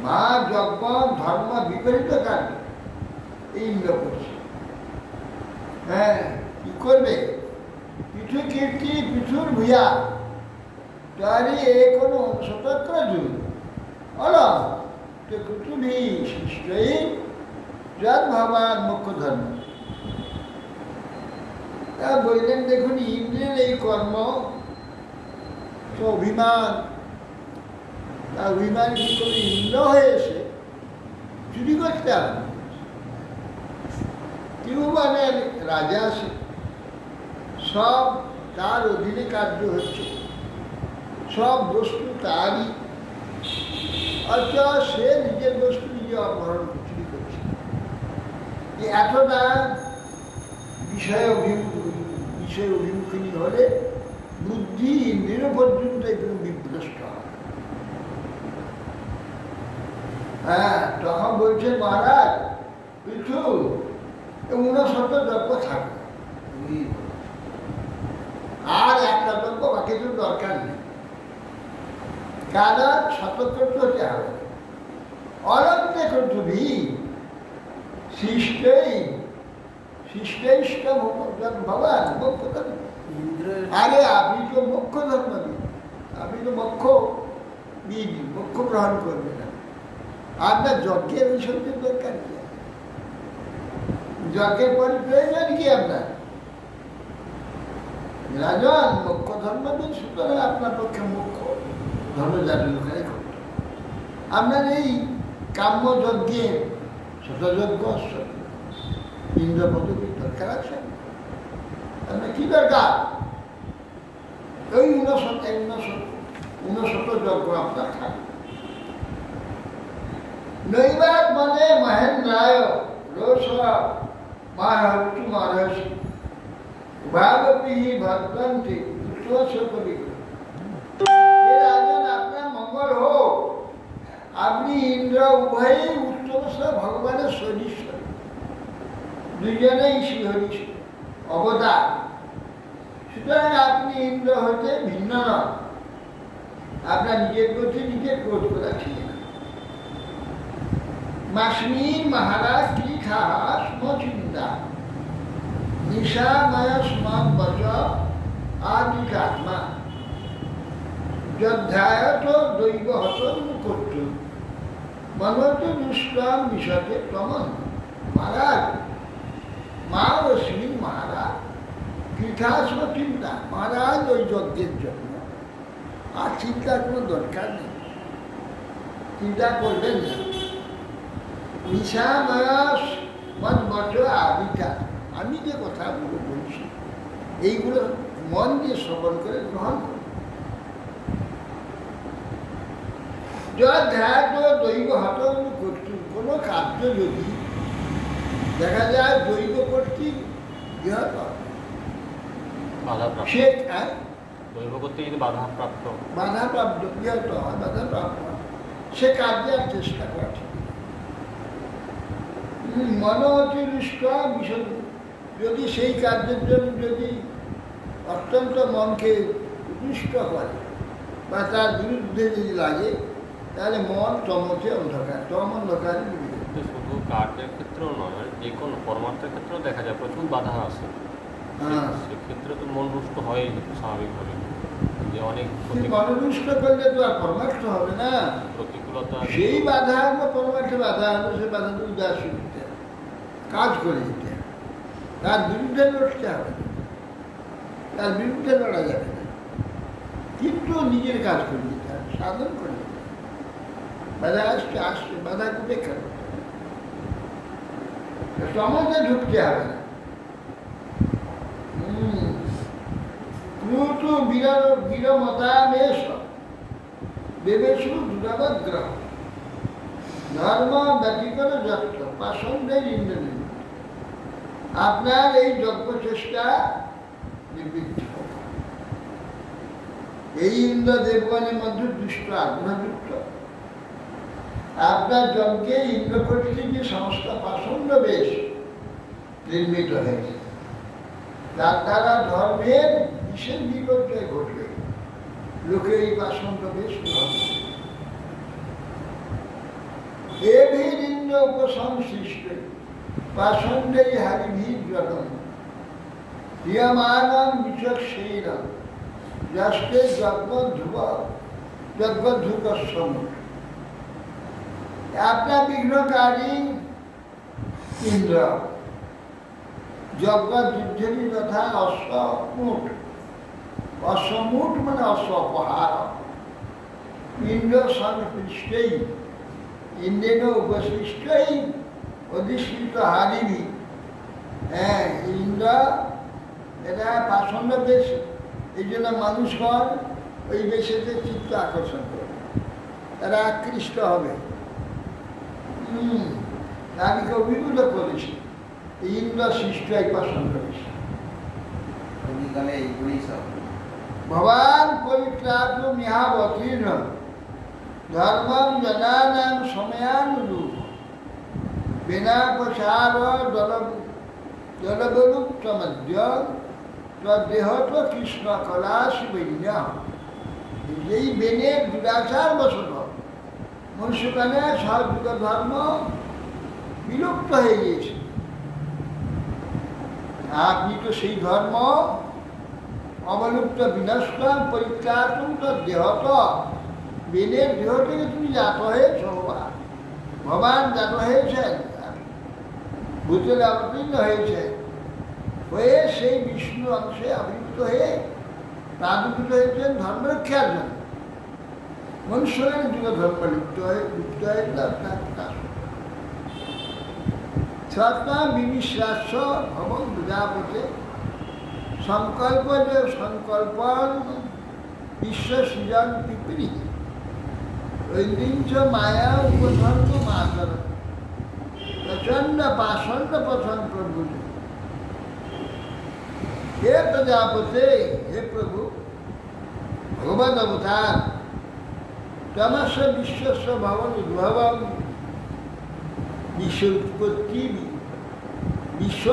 মা যজ্ঞ ধর্ম বিপরীত কাজ ইন্দ্র করছে হ্যাঁ কি করবে পিছু কীর্তি পিছুর ভূয়া তারই এ কোনো স্বতন্ত্র যুগ অল কুটুবি শিষ্টই যদ ভগবান মুখ্য ধর্ম তা বললেন দেখুন ইন্দ্রের এই কর্ম তো অভিমান তা অভিমান কি করে ইন্দ্র হয়েছে চুরি করতে হবে তিরুবানের রাজা সব তার অধীনে কার্য হচ্ছে সব বস্তু তারই অথচ সে নিজের বস্তু নিজে অপহরণ চুরি করছে এতটা বিষয় অভিমুখিনী হলে বুদ্ধি ইন্দ্রিয় পর্যন্ত একটু বিভ্রষ্ট হয় হ্যাঁ তখন বলছেন মহারাজ কিছু 69 দ্রব্য থাকবে আর একটা দ্রব্য বাকি তো দরকার নেই কারণ শতকর্ত হতে হবে অরণ্যে কর্তবী সৃষ্টই সৃষ্টেষ্ট ভগবান মোক্ষ ধর্ম আরে আপনি তো মোক্ষ ধর্মবিদ আপনি তো মোক্ষ বিদ মোক্ষ গ্রহণ করবেন না আপনার যজ্ঞের ঐশ্বর্যের দরকার কি যজ্ঞের পরে প্রয়োজন কি আপনার রাজন মোক্ষ ধর্মবিদ সুতরাং আপনার পক্ষে মোক্ষ ধর্ম জাতীয় লোকেরাই করত আপনার এই কাম্য যজ্ঞের শতযজ্ঞ ইন্দ্র পদবীর দরকার আছে আপনার কি দরকার ওই 69 যজ্ঞ আপনার থাকবে নৈবাদ মানে মহেন্দ্রায় রোষ মাহতু মহর্ষি উভাবপি ভদ্রন্তি উচ্চকবি রাজন আপনার মঙ্গল হোক আপনি ইন্দ্র উভয়ই উচ্চবস ভগবানের সদৃশ্য দুজনেই শ্রীহরি অবতার সুতরাং আপনি ইন্দ্র হতে ভিন্ন নন আপনার নিজের প্রতি নিজের ক্রোধ করা ঠিক না মাসমিন মহারাজ কি খাহা স্ম চিন্তা নিশাময় স্মন বচ আদিকাত্মা যধ্যায়ত দৈব হত করত মনত দুষ্টাম বিষতে তমন মহারাজ মা রশ্মিন মহারাজ কৃথাস্ম চিন্তা মহারাজ ওই যজ্ঞের জন্য আর চিন্তার কোনো দরকার নেই চিন্তা করবেন না নিশাময়াস মত বছর আবিকা আমি যে কথাগুলো বলছি এইগুলো মন দিয়ে শ্রবণ করে গ্রহণ করবে। ধ্যাত দৈব হঠন কর্তৃক কোনো কার্য যদি দেখা যায় দৈব কর্তৃক বৃহৎ
বাধাপ্রাপ্ত
সে
দৈব করতে যদি বাধাপ্রাপ্ত
বাধাপ্রাপ্ত বৃহৎ হয়, বাধাপ্রাপ্ত হয়, সে কার্যের চেষ্টা করা ঠিক মন অতিরিষ্ট বিষয় যদি সেই কার্যের জন্য যদি অত্যন্ত মনকে উৎকৃষ্ট করে বা তার বিরুদ্ধে যদি লাগে, তাহলে মন তমতে অন্ধকার, তম অন্ধকারে ডুবে যায়।
কিন্তু শুধু কার্যের ক্ষেত্রেও নয়, যে কোনো পরমার্থের ক্ষেত্রেও দেখা যায় প্রচুর বাধা আছে।
হ্যাঁ,
সেক্ষেত্রে তো মন রুষ্ট হয়ই স্বাভাবিকভাবে, যে অনেক
মনোরুষ্ট করলে তো আর পরমার্থ হবে না।
প্রতিকূলতা
সেই বাধা হলো পরমার্থে বাধা হলো, সে বাধাটা উদাসী দিতে হবে, কাজ করে দিতে হবে, তার বিরুদ্ধে লড়তে হবে না, তার বিরুদ্ধে লড়া যাবে না, কিন্তু নিজের কাজ করে দিতে হবে, সাধন করে দিতে হবে। বাধা আসছে আসছে, বাধাকে উপেক্ষা করতে হবে, সমাজে ঢুকতে হবে না। ক্রুতু বিরমতামেশ বেবেশু দুরাবগ্রহ ধর্ম ব্যতীত যত্ন পাষণ্ডের ইন্দ্রনীল। আপনার এই যজ্ঞ চেষ্টা নিবৃত্ত হোক। এই ইন্দ্র দেবগণের মধ্যে দুষ্ট আগ্রহযুক্ত আপনার যজ্ঞে ইন্দ্র কর্তৃক যে সমস্ত পাষণ্ড বেশ নির্মিত হয়েছে, তার দ্বারা ধর্মের বিশেষ বিপর্যয় ঘটবে। লোকে এই পাষণ্ড বেশ গ্রহণ করবে। ইন্দ্র উপসংশ্লিষ্ট পাষণ্ডেই হারিভীর জগন ক্রিয়মাণম বিচক্ষীরম যস্তে যজ্ঞধূপ সমুখ। আপনার বিঘ্নকারী ইন্দ্র যজ্ঞ যুদ্ধেরই তথা অশ্বমুঠ, অশ্বমুঠ মানে অশ্ব অপহার, ইন্দ্র সংপৃষ্টেই ইন্দ্রেন উপসৃষ্টই অধিষ্ঠিত হারিবি। হ্যাঁ, ইন্দ্র এটা পাষণ্ড বেশ, এই জন্য মানুষগণ ওই বেশেতে চিত্ত আকর্ষণ করবে, তারা আকৃষ্ট হবে। তাদেরকে অভিভূত করেছে ইন্দ্র সৃষ্ট এক পাষণ্ড বেশ। ভবান পরিত্রাত মিহাবতীর্ণ ধর্মম জনানাম সময়ানুরূপ বিনা প্রসার জলবলুপ্তমদ্য তদ্দেহত কৃষ্ণ কলা শিবৈন্য। এই বেনের দুরাচার বসত মনুষ্যকালে সহযুগ ধর্ম বিলুপ্ত হয়ে গিয়েছে। আপনি তো সেই ধর্ম অবলুপ্ত বিনষ্ট পরিত্রাতুম তদ্দেহত, বেনের দেহ থেকে তুমি জাত হয়েছ, ভগবান জাত হয়েছেন, ভূতলে অবতীর্ণ হয়েছে, হয়ে সেই বিষ্ণু অংশে আবৃত হয়ে প্রাদুর্ভূত হয়েছেন ধর্মরক্ষার জন্য। মনুষ্যের যুগে ধর্ম লিপ্ত হয়ে আপনার প্রকাশ সত্তা বিমিশ্রাস্য ভবন প্রজাপতে সংকল্প যে সংকল্পন বিশ্ব সৃজন পিপরি ঐন্দিঞ্চ মায়া উপধর্ম মাতর প্রচন্ড পাষণ্ড পথন প্রভু। হে প্রজাপতে, হে প্রভু, ভগবদ অবতার, তমস্য বিশ্বস্য ভবন উদ্ভবম, বিশ্ব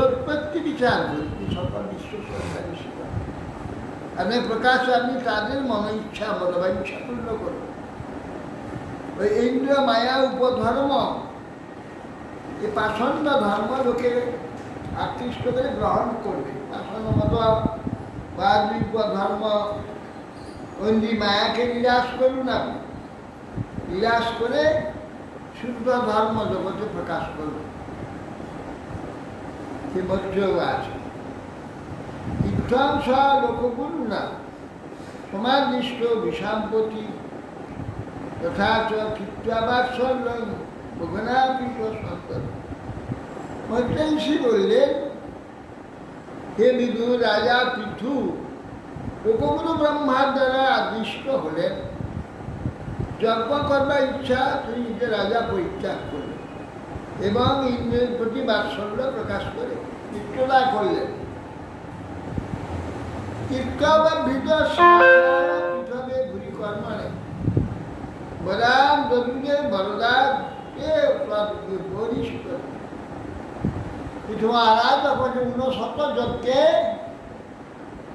উৎপত্তি বিচার করতে সকল বিশ্ব সরকারি সেবা আপনি প্রকাশ, আপনি তাদের মন ইচ্ছা মনোবাঞ্ছা পূর্ণ করবেন। ওই ইন্দ্র মায়া উপধর্ম, এই পাষণ্ড ধর্ম লোকে আকৃষ্ট করে গ্রহণ করবে। পাষণ্ড মত বা ধর্ম ঐন্দ্রী মায়াকে নিরাশ করুন, আপনি নিরাশ করে শুদ্ধ ধর্ম জগতে প্রকাশ করবে। সে মধ্যেও আছে বিধ্বংস লোকগুরু না সমাদিষ্ট বিষাম্পতি তথা কীর্তাবাৎসল্যং ভোগনাপীঠ সন্তত। মধ্যে ঋষি বললেন, হে বিদু রাজা পৃথু, লোকগুরু ব্রহ্মার দ্বারা আদিষ্ট হলেন, যজ্ঞ করবার ইচ্ছা তিনি নিজে রাজা পরিত্যাগ করলেন এবং ইন্দ্রের প্রতি বাৎসল্য প্রকাশ করে মৃত্যুদা করলেন। পৃথবে ঘুরি কর্মণে বরাম দরুণে বরদার পরিষ্ঠ পৃথুমারা তখন 69 যজ্ঞে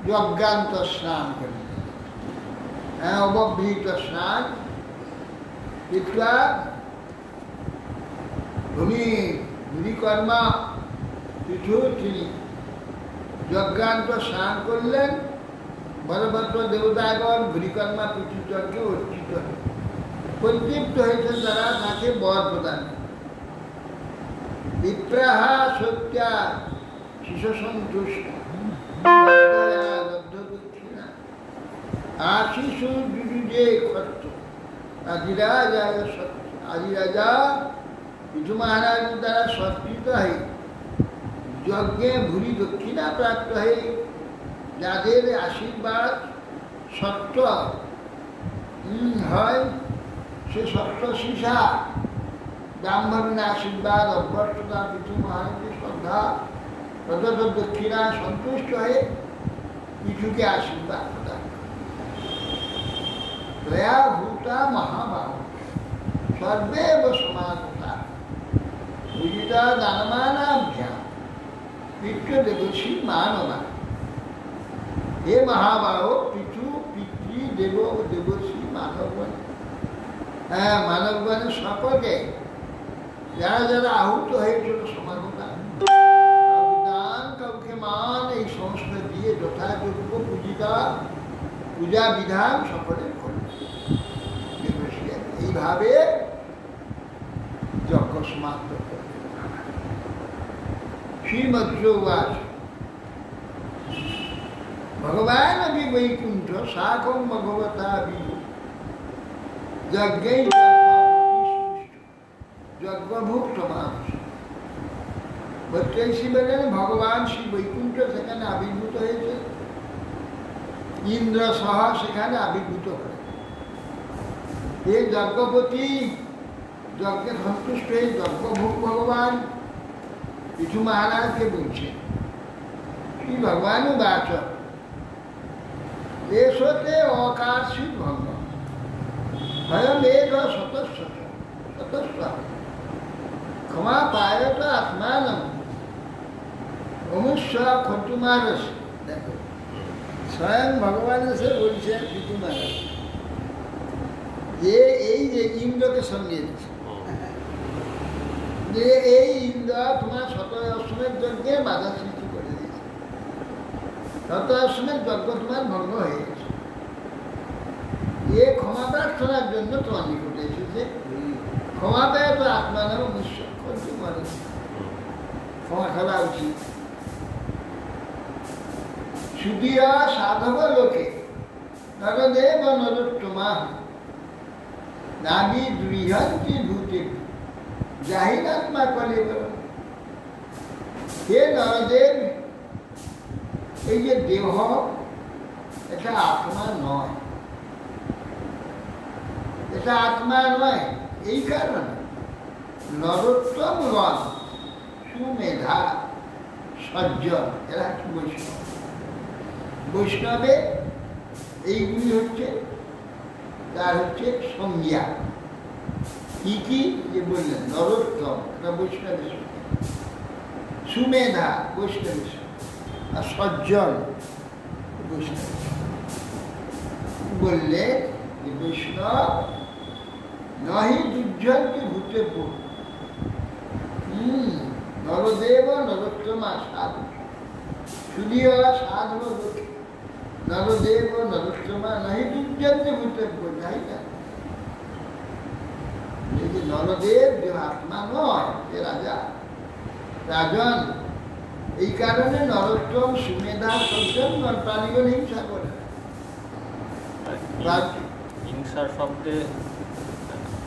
যজ্ঞান্ত স্নান করলেন। হ্যাঁ, অবভৃত স্নান পিতা ভূমিকর্মা পৃথু তিনি যজ্ঞান্ত স্নান করলেন। বলভদ্র দেবতাগণ ভূরিকর্মা পৃথু যজ্ঞে অর্চিত পরিতৃপ্ত হয়েছেন, তারা তাকে বর প্রদান। বিপ্রাহা সত্যা শিশু সন্তুষ্ট দক্ষিণা আশিসু যুযুজে খর্চ আদিরাজা পৃথু মহারাজ দ্বারা সৎকৃত হয়ে যজ্ঞে ভূরি দক্ষিণা প্রাপ্ত হয়ে যাদের আশীর্বাদ সত্য হয়, সে সত্য শিষা ব্রাহ্মণের আশীর্বাদ অভ্যর্থতা পৃথু মহারাজের শ্রদ্ধা তত দক্ষিণা সন্তুষ্ট হয়ে পৃথুকে আশীর্বাদ প্রদান দয়া ভূতা মহাবাহু সর্বেব সমাগতা পূজিতা দানমানাভ্যাম পিতৃদেবসী মানবা। হে মহাবাহ, পৃথু পিতৃ দেব দেবসী মানবগণ, হ্যাঁ মানবগণের সকলে যারা যারা আহুত হয়েছিল সমাগতা, দান কাউকে মান এই সংস্থা দিয়ে যথাযোগ্য পূজা বিধান সকলের করলেন। এইভাবে যজ্ঞ সমাপ্ত করলেন। শ্রীমদ্যোবাস ভগবান অভি বৈকুণ্ঠ শাখম ভগবতা বিভু যজ্ঞে যজ্ঞভুক্ত মানুষ। বৈষ্ণবী বলেন ভগবান শ্রী বৈকুণ্ঠ সেখানে আবির্ভূত হয়েছে, ইন্দ্র সহ সেখানে আবির্ভূত হয়। এই যজ্ঞপতি যজ্ঞে সন্তুষ্ট হয়ে যজ্ঞভোগ ভগবান পৃথু মহারাজকে বলছে, শ্রী ভগবান বাচ এসতে অকার্ষিত ভঙ্গ ভয়মেঘ স্বতঃস্ব ক্ষমা পায়ত আত্মান অমুষ্য খটুমারস। দেখো, স্বয়ং ভগবান এসে বলছেন পৃথু মহারাজ যে এই যে ইন্দ্রকে সঙ্গে দিচ্ছে, যে এই ইন্দ্র তোমার শতঅশ্বমের যজ্ঞে বাধা সৃষ্টি করে দিয়েছে, শতঅশ্বমের যজ্ঞ তোমার ভঙ্গ হয়ে গেছে। এ ক্ষমা প্রার্থনার জন্য তোমার নিকটে এসেছে। ক্ষমা পেয়ে তো আত্মা নাম নিশ্চয় মানুষ ক্ষমা খেলা উচিত। সুদিয়া সাধব লোকে নরদেব নরোত্তমা নাবি দৃহন্তি ভূতে জাহিরাত্মা কলে বল। হে নরদেব, এই যে দেহ এটা আত্মা নয়, এটা আত্মা নয়। এই কারণে নরোত্তম গণ সুমেধা সজ্জন এরা কি বৈষ্ণব। বৈষ্ণবে এইগুলি হচ্ছে তার হচ্ছে সংজ্ঞা। কি কি যে বললেন নরোত্তম এটা বৈষ্ণবের সঙ্গে, সুমেধা বৈষ্ণবের সঙ্গে, আর সজ্জন বৈষ্ণবের সঙ্গে। বললে যে বৈষ্ণব নহি দুর্জনকে ভূতে পড়। নরদেব নরোত্তমা সাধু শুধুও সাধু লোকে নরদেব নরোত্তমা নহি দুর্জনকে ভূতে পড়। যাই না, এই যে নরদেব যে আত্মা নয়, যে রাজা রাজন, এই কারণে নরোত্তম সুমেধা সজ্জন প্রাণীগণ হিংসা করে।
হিংসার শব্দে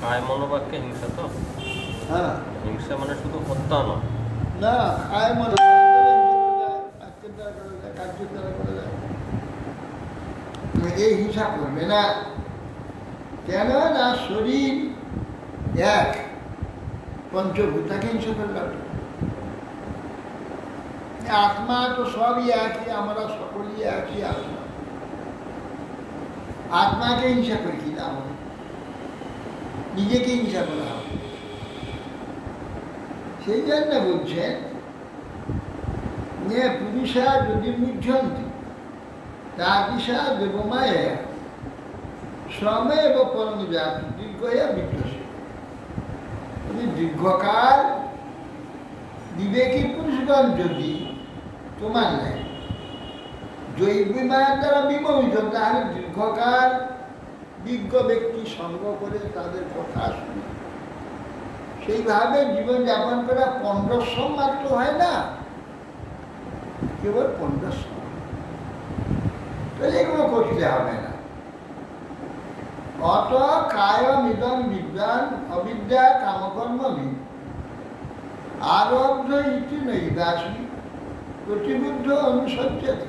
কায় মনোবাক্যে হিংসা তো?
হ্যাঁ,
হিংসা মানে শুধু হত্যা নয়।
না, কায় মনো কার্যের দ্বারা করা যায়। এই হিংসা করবে না। কেন না শরীর এক, পঞ্চভূতাকে হিংসা করবে না। আত্মা তো সবই একই, আমরা সকলেই একই আত্মা। আত্মাকে হিংসা করে কি লাভ হবে? নিজেকে হিংসা করা হবে। সেই জন্য বলছেন যে পুরুষা যদি মুহ্যন্তি তাদিশা দেবমায় শ্রমে এবং পরম জাতি দীর্ঘ বিদ্যসী। দীর্ঘকাল বিবেকী পুরুষগণ যদি তোমার নেয় জৈবিমায়ের দ্বারা বিমোহিত, তাহলে দীর্ঘকাল বিজ্ঞ ব্যক্তি সঙ্গ করে তাদের কথা শুনে সেইভাবে জীবনযাপন করা 1500 মাত্র হয় না, কেবল 1500। তাহলে এগুলো করতে হবে না। অত কায়মিদম বিদ্যান অবিদ্যা কামকর্মবি আরব্ধ ইতি নৈদাসী প্রতিবুদ্ধ অনুসজ্জতে।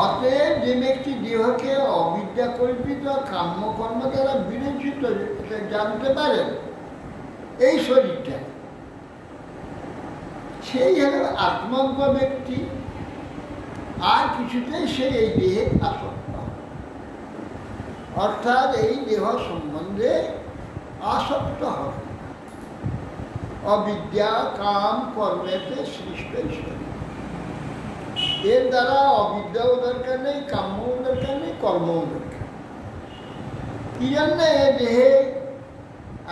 অতএব যে ব্যক্তি দেহকে অবিদ্যা কল্পিত কাম্যকর্ম দ্বারা বিরোচিত জানতে পারেন এই শরীরটা, সেই হল আত্মজ্ঞ ব্যক্তি। আর কিছুতেই সে এই দেহে আসক্ত, অর্থাৎ এই দেহ সম্বন্ধে আসক্ত হবে। অবিদ্যা কাম কর্মেতে সৃষ্ট ঈশ্বর, এর দ্বারা অবিদ্যাও দরকার নেই, কাম্যও দরকার নেই, কর্মও দরকার। কি জন্য এ দেহে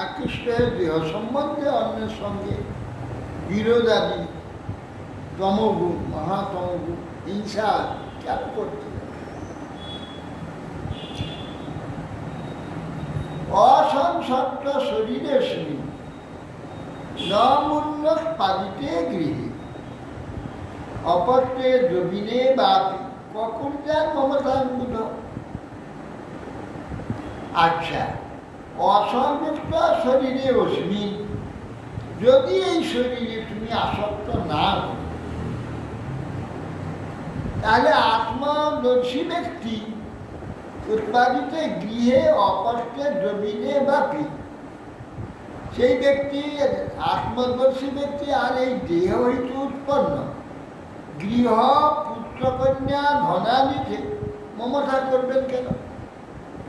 আকৃষ্ট দেহ সম্বন্ধে অন্যের সঙ্গে বিরোধাদি তমগুণ মহাতমগুণ হিংসা কেন করতে? অসংসক্ত শরীরে শুনি নমূন্য পাদিতে গৃহে অপত্রে জমিনে বাপি কখন যান মমতান্বিত। আচ্ছা, অসংযুক্ত শরীরে অস্মি, যদি এই শরীরে তুমি আসক্ত না হো, তাহলে আত্মদর্শী ব্যক্তি উৎপাদিত গৃহে অপত্রে জমিনে বাপি, সেই ব্যক্তি আত্মদর্শী ব্যক্তি আর এই দেহ হইতে উৎপন্ন গৃহ পুত্রকন্যা ধনাদিতে মমতা করবেন কেন?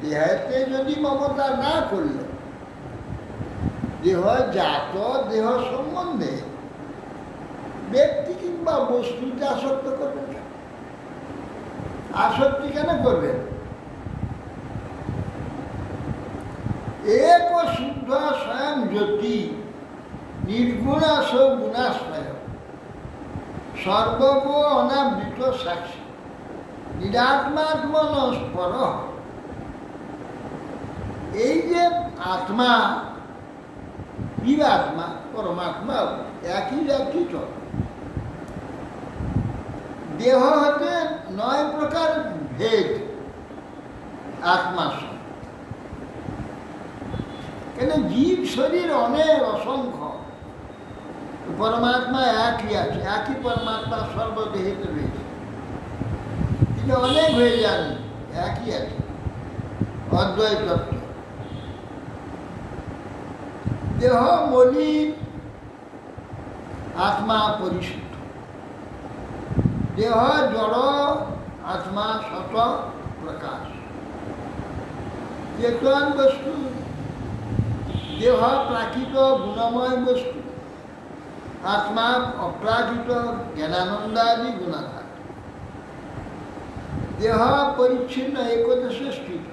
দেহতে যদি মমতা না করলে, দেহ জাত দেহ সম্বন্ধে ব্যক্তি কিংবা বস্তুতে আসক্ত করবেন কেন? আসক্তি কেন করবেন? এক শুদ্ধ স্বয়ং জ্যোতি নির্গুণাস গুণাশ্রয় সর্বগ অনাবৃত সাক্ষী নিরাত্মাত্মনস্পর। এই যে আত্মা, জীবাত্মা পরমাত্মা একই একই চল। দেহ হতে 9 প্রকার ভেদ আত্মার সঙ্গে। কেন জীব শরীর অনেক অসংখ্য, পরমাত্মা একই আছে, একই পরমাত্মা সর্বদেহেতে রয়েছে, কিন্তু অনেক হয়ে যান, একই আছে, অদ্বৈত তত্ত্ব। দেহ মলিন, আত্মা পরিশুদ্ধ। দেহ জড়, আত্মা শত প্রকাশ। চেতন বস্তু, দেহ প্রাকৃত গুণময় বস্তু, আত্মা অপ্রাকৃত জ্ঞানানন্দাদি গুণাধার। দেহ পরিচ্ছিন্ন একদেশে স্থিত,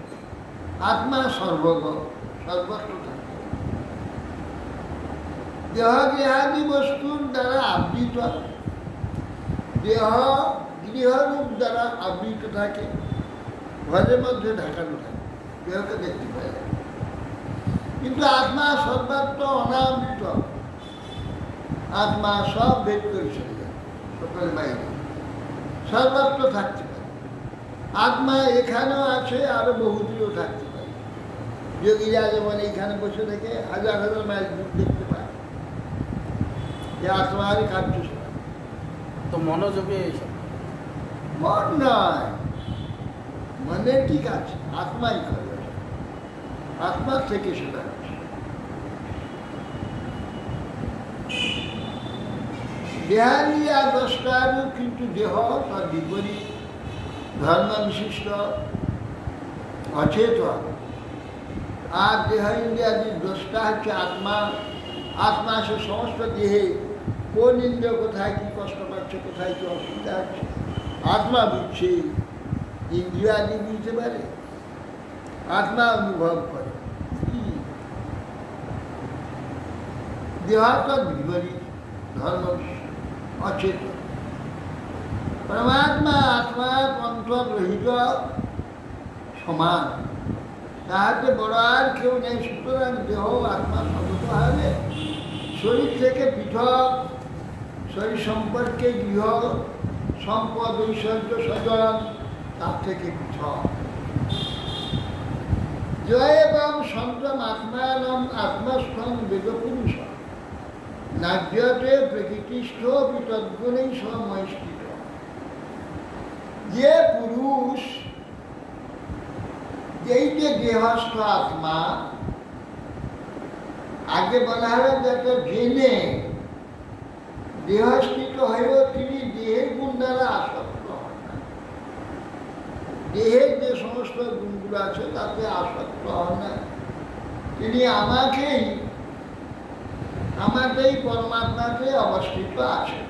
আত্মা সর্বগ সর্বত্র থাকে। দেহ গৃহাদি বস্তুর দ্বারা আবৃত, দেহ গৃহরূপ দ্বারা আবৃত থাকে, ঘরের মধ্যে ঢাকানো থাকে, দেহকে দেখতে পায়। কিন্তু আত্মা সর্বত্র অনাবৃত, আত্মা সব ভেদ করে চলে যায়, সকলের বাইরে সর্বত্র থাকতে পারে। আত্মা এখানেও আছে, আরো বহুদূরেও থাকতে পারে। যোগীরা যেমন এইখানে বসে থেকে হাজার হাজার মাইল দূর দেখতে পায়, যে আত্মারই কার্য।
তো মনোযোগে এইসব
মন নয়, মানে ঠিক আছে, আত্মাই করে, আত্মার থেকে সেটা হচ্ছে। দেহালিয়া দশটারও কিন্তু দেহ তার বিপরীত ধর্ম বিশিষ্ট অচেতন, আর দেহ ইন্দ্রিয়াদির দোষটা হচ্ছে আত্মা। আত্মা সে সমস্ত দেহে কোন ইন্দ্রিয় কোথায় কি কষ্ট পাচ্ছে, কোথায় কি অসুবিধা হচ্ছে, আত্মা বুঝছে। ইন্দ্রিয় আদি বুঝতে পারে, আত্মা অনুভব করে। দেহ তো বিপরীত ধর্ম অচেতন। পরমাত্মা আত্মা অন্তর্রহিত সমান, তাহাতে বড় আর কেউ নেই। সুতরাং দেহ আত্মা সততভাবে শরীর থেকে পৃথক, শরীর সম্পর্কে গৃহ সম্পদ ঐশ্বর্য স্বজন তার থেকে পৃথক। জয় এবং সন্তম আত্মানম আত্মস্থম বেদপুরুষ নার্যতে প্রকৃতিষ্ঠ তদ্গুণেই সমষ্টিত। যে পুরুষ, এই যে দেহস্থ আত্মা, আগে বলা হবে যাতে জেনে দেহস্থিত হয়েও তিনি দেহের গুণ দ্বারা আসক্ত হন না। দেহের যে সমস্ত গুণগুলো আছে তাতে আসক্ত হন না। তিনি আমাকেই পরমাত্মাতে অবস্থিত আছেন,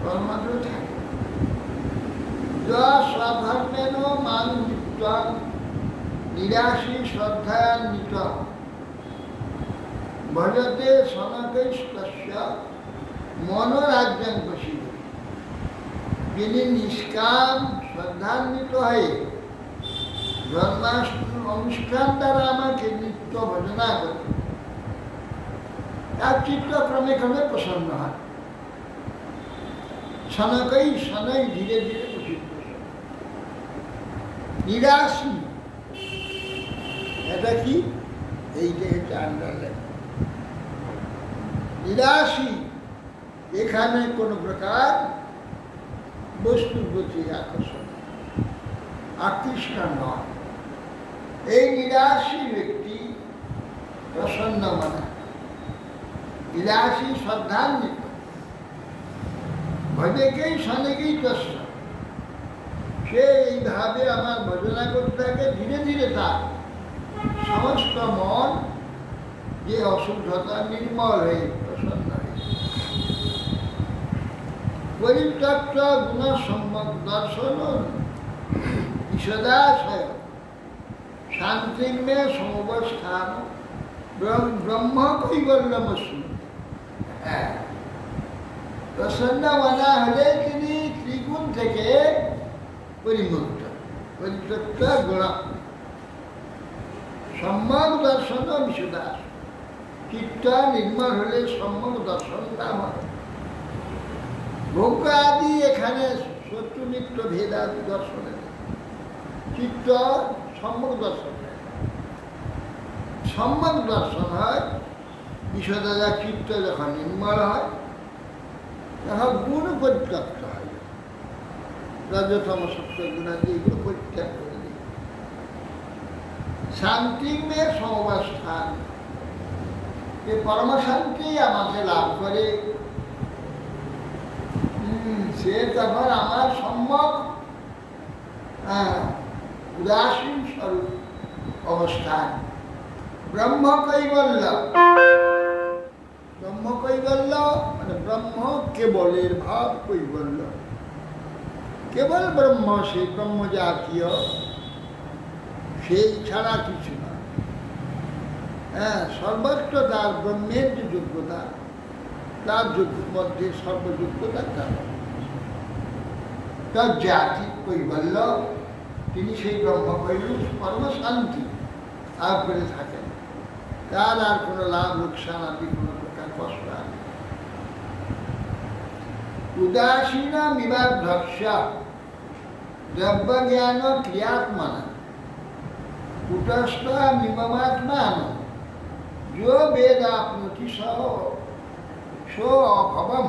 পরমাত্মা থাকে। স্বধর্মেন মান নিত্যং নিরাশী শ্রদ্ধান্বিত ভজতে সনকৈস্তস্য মনোরাজ্যং প্রসিদ্ধ। যিনি নিষ্কাম শ্রদ্ধান্বিত হয়ে জন্মাষ্টমী অনুষ্ঠান দ্বারা আমাকে নিত্য ভজনা করে, তার চিত্ত ক্রমে ক্রমে প্রসন্ন হয়। শনৈ ধীরে ধীরে প্রসিদ্ধ। নিরাশী, এটা কি? এইটা হচ্ছে আন্ডারলাইন। নিরাশী, এখানে কোনো প্রকার বস্তুর প্রতি আকৃষ্ট নয়। এই নিরাশী ব্যক্তি প্রসন্ন মনা, নিরাশী শ্রদ্ধান্বিত ভজেকেই শনেকেই কষ্ট। সে এইভাবে আমার ভজনা করতে থাকে, ধীরে ধীরে তার সমস্ত মন যে অশুদ্ধতা নির্মল হয়ে প্রসন্ন হয়ে পরিত্যক্ত গুণ সম্যক দর্শন ঈশদাশয় শান্তিমে সমবস্থান ব্রহ্ম কৈবল্যমস্য। প্রসন্ন মনা হলে তিনি ত্রিগুণ থেকে পরিমুক্ত, পরিত্যক্ত গুণ সম্যক দর্শন বিশুদাস। চিত্ত নির্মল হলে সম্যক দর্শন নাম হয়। ভোগ আদি এখানে শত্রু মিত্র ভেদ আদি দর্শনে চিত্ত সম্যক দর্শন, সম্যক দর্শন হয় বিশদা। চিত্ত যখন নির্মল হয় তখন গুণ পরিত্যক্ত হয়, রজতম সত্য গুণাদি এগুলো পরিত্যাগ করে দিই। শান্তি মে সমবস্থান, যে পরম শান্তি আমাকে লাভ করে, সে তখন আমার সম্যক উদাসীন স্বরূপ অবস্থান। ব্রহ্ম কৈবল্য, ব্রহ্ম কৈবল্য মানে ব্রহ্ম কেবলের ভাব কৈবল্য। কেবল ব্রহ্ম, সেই ব্রহ্ম জাতীয়, সেই ছাড়া কিছু না। সর্বত্র তার ব্রহ্মের যে যোগ্যতা, তার মধ্যে সর্বযোগ্যতা তার জাতি কৈবল্য। তিনি সেই ব্রহ্ম কৈবল্য পরম শান্তি লাভ করে থাকেন। তার আর কোনো লাভ লোকসান আদি কোনো প্রকার কষ্ট আদি। উদাসীন বিবাধস্য দ্রব্য জ্ঞান ক্রিয়াত্মনা কুটস্থ নিমমাত্মান যো বেদ আপনতি সো অভবম।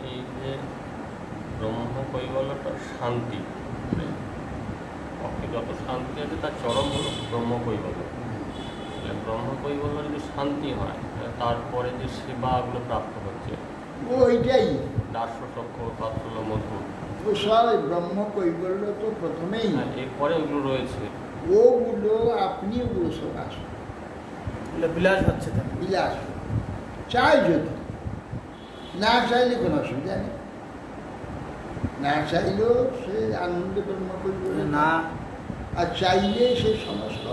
এই যে ব্রহ্ম কৈবল্যটা শান্তি, ভক্তি যত শান্তি আছে তার চরম হলো ব্রহ্মকৈবল্য। তাহলে ব্রহ্মকৈবল্য যদি শান্তি হয় তাহলে তারপরে যে সেবাগুলো প্রাপ্ত হচ্ছে,
ওইটাই
দাস্য সক্ষ পাত্রল মধু,
ও সব ব্রহ্ম কৈবল্য তো প্রথমেই,
এরপরে ওইগুলো রয়েছে।
ওগুলো আপনি ওগুলো সব আসুন
এগুলো বিলাস হচ্ছে তার।
বিলাস চাই যদি, না চাইলে কোনো অসুবিধা নেই, না চাইলেও সে আনন্দে ব্রহ্ম কৈবল্য
না
আর চাইলে সে সমস্ত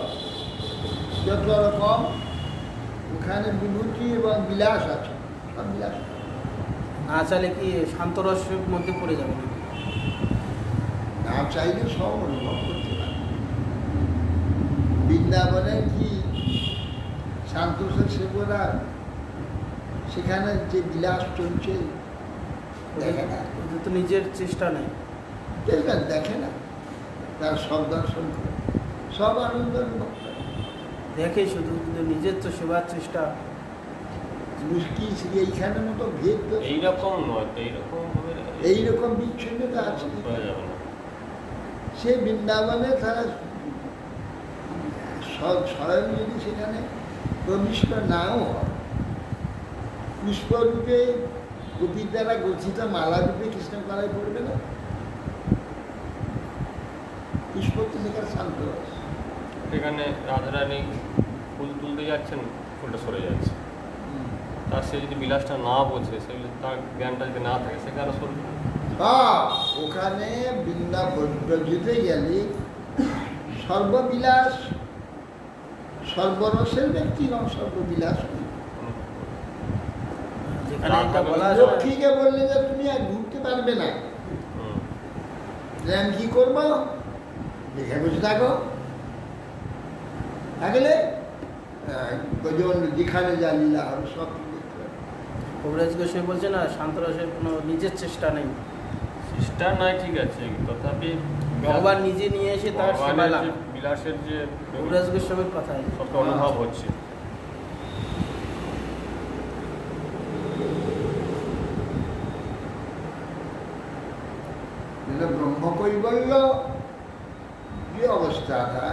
যত রকম ওখানে বিভূতি এবং বিলাস আছে, সব বিলাস আছে।
না চাইলে কি শান্তরসের মধ্যে পড়ে যাবে না?
না চাইলে সব অনুভব করতে পারে। বৃন্দাবনে কি শান্তোষের সেবরা সেখানে যে বিলাস চলছে দেখে না,
ওদের তো নিজের চেষ্টা নেই।
দেখে না, তার সব দর্শন করে সব আনন্দ অনুভব করে।
দেখে শুধু, কিন্তু নিজের তো সেবার চেষ্টা।
মুশকিল এইখানের মতো ভেদ তো
এইরকম নয় তো, এইরকম ভাবে
এইরকম বিচ্ছিন্নতা আছে।
হয়ে যাবে না।
সে বৃন্দাবনে তারা স্বয়ং যদি সেখানে প্রবিষ্ট নাও হয়, পুষ্পরূপে গোপীর দ্বারা গঠিত মালা রূপে কৃষ্ণ কলায় পড়বে না, পুষ্প তো সেখানে শান্ত আছে।
সেখানে রাধারানী ফুল তুলতে যাচ্ছেন, ফুলটা সরে যাচ্ছে। তার সে যদি বিলাসটা না বোঝে, সেগুলো তার জ্ঞানটা যদি না থাকে, সে কেন সরবে?
ওখানে বৃন্দাবনে গেলে সর্ববিলাস সর্বরসের ব্যক্তি এবং সর্ববিলাস।
যেখানে এটা বলা যায়
লক্ষ্মীকে বললে যে তুমি আর ঘুরতে পারবে না, যে আমি কি করবো, দেখে বসে থাকো, থাকলে গজন যেখানে যা লীলা হবে সব দেখতে পাবে।
কবিরাজ গোস্বামী বলছে না, শান্তরসের কোনো নিজের চেষ্টা নেই।
চেষ্টা নাই, ঠিক আছে, তথাপি
ভগবান নিজে নিয়ে এসে তার সেবা
ভগবানের
লাভ।
যে বিলাসের যে
কবিরাজ গোস্বামীর কথাই
সবটা অনুভব হচ্ছে।
ব্রহ্মকৈবল্য যে অবস্থাটা,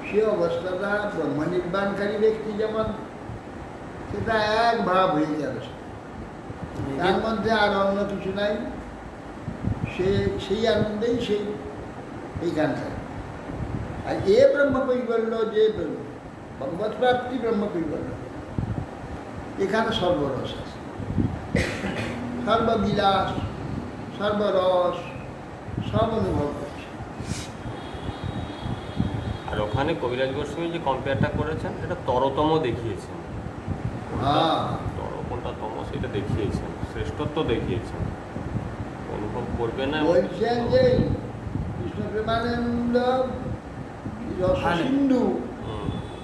সে অবস্থাটা ব্রহ্ম নির্বাণকারী ব্যক্তি যেমন সেটা এক ভাব হয়ে গেল, তার মধ্যে আর অন্য কিছু নাই, সে সেই আনন্দেই সেই এইখানটা। আর এ ব্রহ্মকৈবল্য যে ভগবত প্রাপ্তি ব্রহ্মকৈবল্য, এখানে সর্বরস আছে, সর্ববিলাস সর্বরস সব অনুভব করছে।
আর ওখানে কবিরাজ গোস্বামী যে কম্পেয়ারটা করেছেন, এটা তরতম দেখিয়েছেন। তর কোনটা তম সেটা দেখিয়েছেন, শ্রেষ্ঠত্ব দেখিয়েছেন। অনুভব করবে না
বলছেন যে কৃষ্ণ প্রেমানন্দ রসসিন্ধু,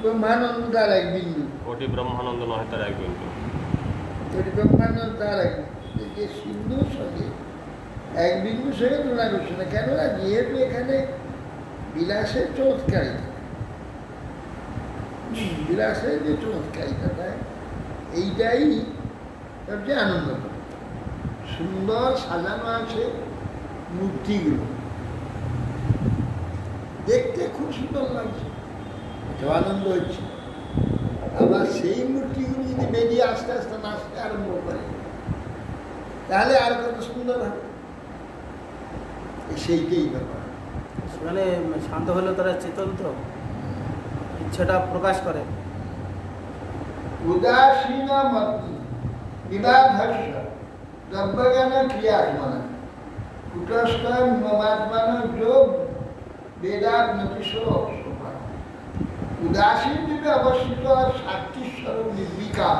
ব্রহ্মানন্দ তার এক বিন্দু,
কোটি ব্রহ্মানন্দ নয় তার এক বিন্দু।
কোটি ব্রহ্মানন্দ তার এক বিন্দু, যে সিন্ধুর সঙ্গে এক বিন্দু সঙ্গে তুলনা করছে না। কেননা যেহেতু এখানে বিলাসের চমৎকারিতা, বিলাসের যে চমৎকারিতাটা এইটাই সবচেয়ে আনন্দ। সুন্দর সাজানো আছে মূর্তিগুলো, দেখতে খুব সুন্দর লাগছে, খুব আনন্দ হচ্ছে। আবার সেই মূর্তিগুলো যদি বেরিয়ে আস্তে আস্তে নাচতে আরম্ভ করে, তাহলে আর কত সুন্দর হবে। সেইটাই ব্যাপার।
সেখানে শান্ত হলে তারা চেতন, তো ইচ্ছাটা প্রকাশ করে।
উদাসীন মতি বিবাধস্য দ্রব্যজ্ঞান ক্রিয়াত্মনা কুটস্থ মমাত্মান যোগ বেদাত্মতিশো অপসোপা। উদাসীন রূপে অবস্থিত সাক্ষীস্বরূপ নির্বিকার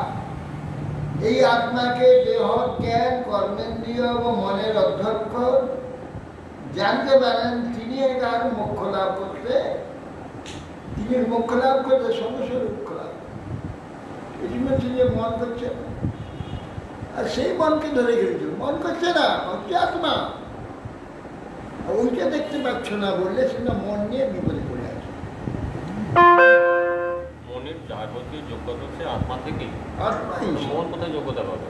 এই আত্মাকে দেহ জ্ঞান কর্মেন্দ্রিয় ও মনের অধ্যক্ষ জানতে পারেন, তিনি তার মোক্ষ লাভ করতে, তিনি মোক্ষ লাভ করতে সমস্বরূপ লাভ। এই জন্য যে মন করছে না, আর সেই মনকে ধরে গেছে, মন করছে না, হচ্ছে আত্মা। ওইটা দেখতে পাচ্ছ না বললে সেটা মন নিয়ে বিপদে পড়ে আছে।
মনের যাবতীয় যোগ্যতা হচ্ছে আত্মা থেকেই।
আত্মাই
মন কোথায় যোগ্যতা পাবে?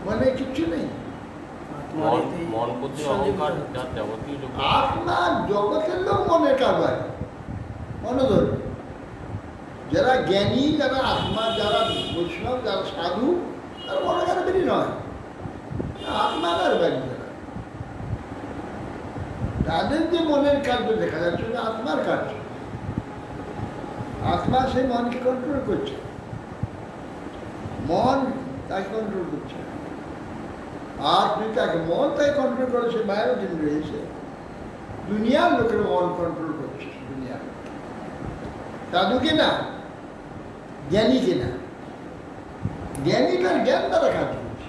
মনে কিচ্ছু নেই।
তোমার
মন
এই
মন বুদ্ধি অহংকার যার যাবতীয় যোগ্য
আত্মা জগতের লোক মনে কারবার মনোধর যারা জ্ঞানী, যারা আত্মা, যারা বৈষ্ণব, যারা সাধু, তারা মনে কারবারই নয়, আত্মা কারবারি যারা, তাদের যে মনের কার্য দেখা যাচ্ছে ওটা আত্মার কার্য। আত্মা সেই মনকে কন্ট্রোল করছে, মন তাকে কন্ট্রোল করছে। আর তুই তাকে মন তাকে কন্ট্রোল করে, সে বাইরের দিন রয়েছে, দুনিয়ার লোকের মন কন্ট্রোল করছে, দুনিয়ার সাধুকে না, জ্ঞানীকে না। জ্ঞানী তার জ্ঞান দ্বারা কাজ করছে,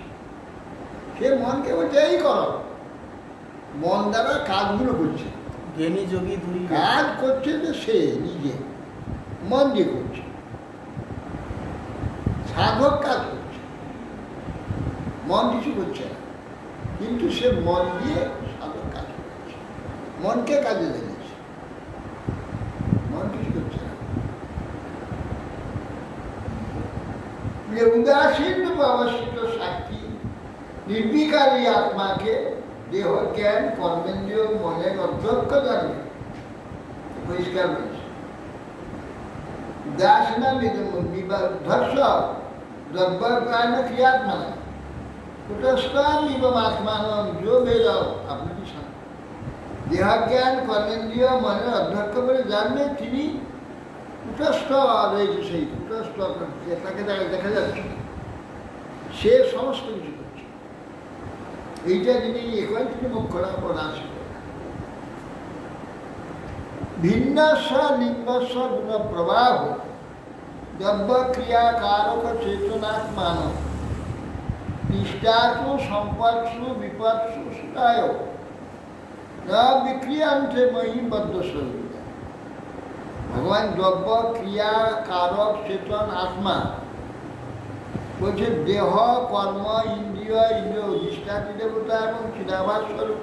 সে মনকে বলছে এই করো, মন দ্বারা কাজগুলো করছে।
জ্ঞানী যোগী দুই
কাজ করছে যে সে নিজে মন দিয়ে করছে, সাধক কাজ করছে, মন কিছু করছে না, কিন্তু সে মন দিয়ে সাধক কাজ করছে, মনকে কাজে লেগেছে, মন কিছু করছে না। যে উদাসীন অবস্থিত সাক্ষী নির্বিকারী আত্মাকে দেহ জ্ঞান কর্মেন্দ্রীয় মনের অধ্যক্ষ জানবে, পরিষ্কার হয়েছে। দাস না ধর্ষ দ্রব্যায়ন ক্রিয়াত্মা কুটস্থান এবং আত্মান যো বেদ আপনি কি দেহ জ্ঞান কর্মেন্দ্রীয় মনের অধ্যক্ষ বলে জানবে, তিনি কুটস্থ রয়েছে, সেই কুটস্থ তাকে দেখা যাচ্ছে, সে সমস্ত কিছু করছে। এইটা যিনি একই তিনি মুখ্যরা প্রদাসী ভিন্নস্ব লিঙ্গস্ব গুণ প্রবাহ দ্রব্য ক্রিয়া কারক চেতনাত্মান নিষ্ঠাসু সম্পৎসু বিপৎসু সুতায় না বিক্রিয়ান্তে মহিবদ্ধ স্বরূপ। ভগবান দ্রব্য ক্রিয়া কারক চেতন আত্মা বলছে, দেহ কর্ম ইন্দ্রিয় ইন্দ্রিয় অধিষ্ঠাত্রী দেবতা এবং চিদাভাস স্বরূপ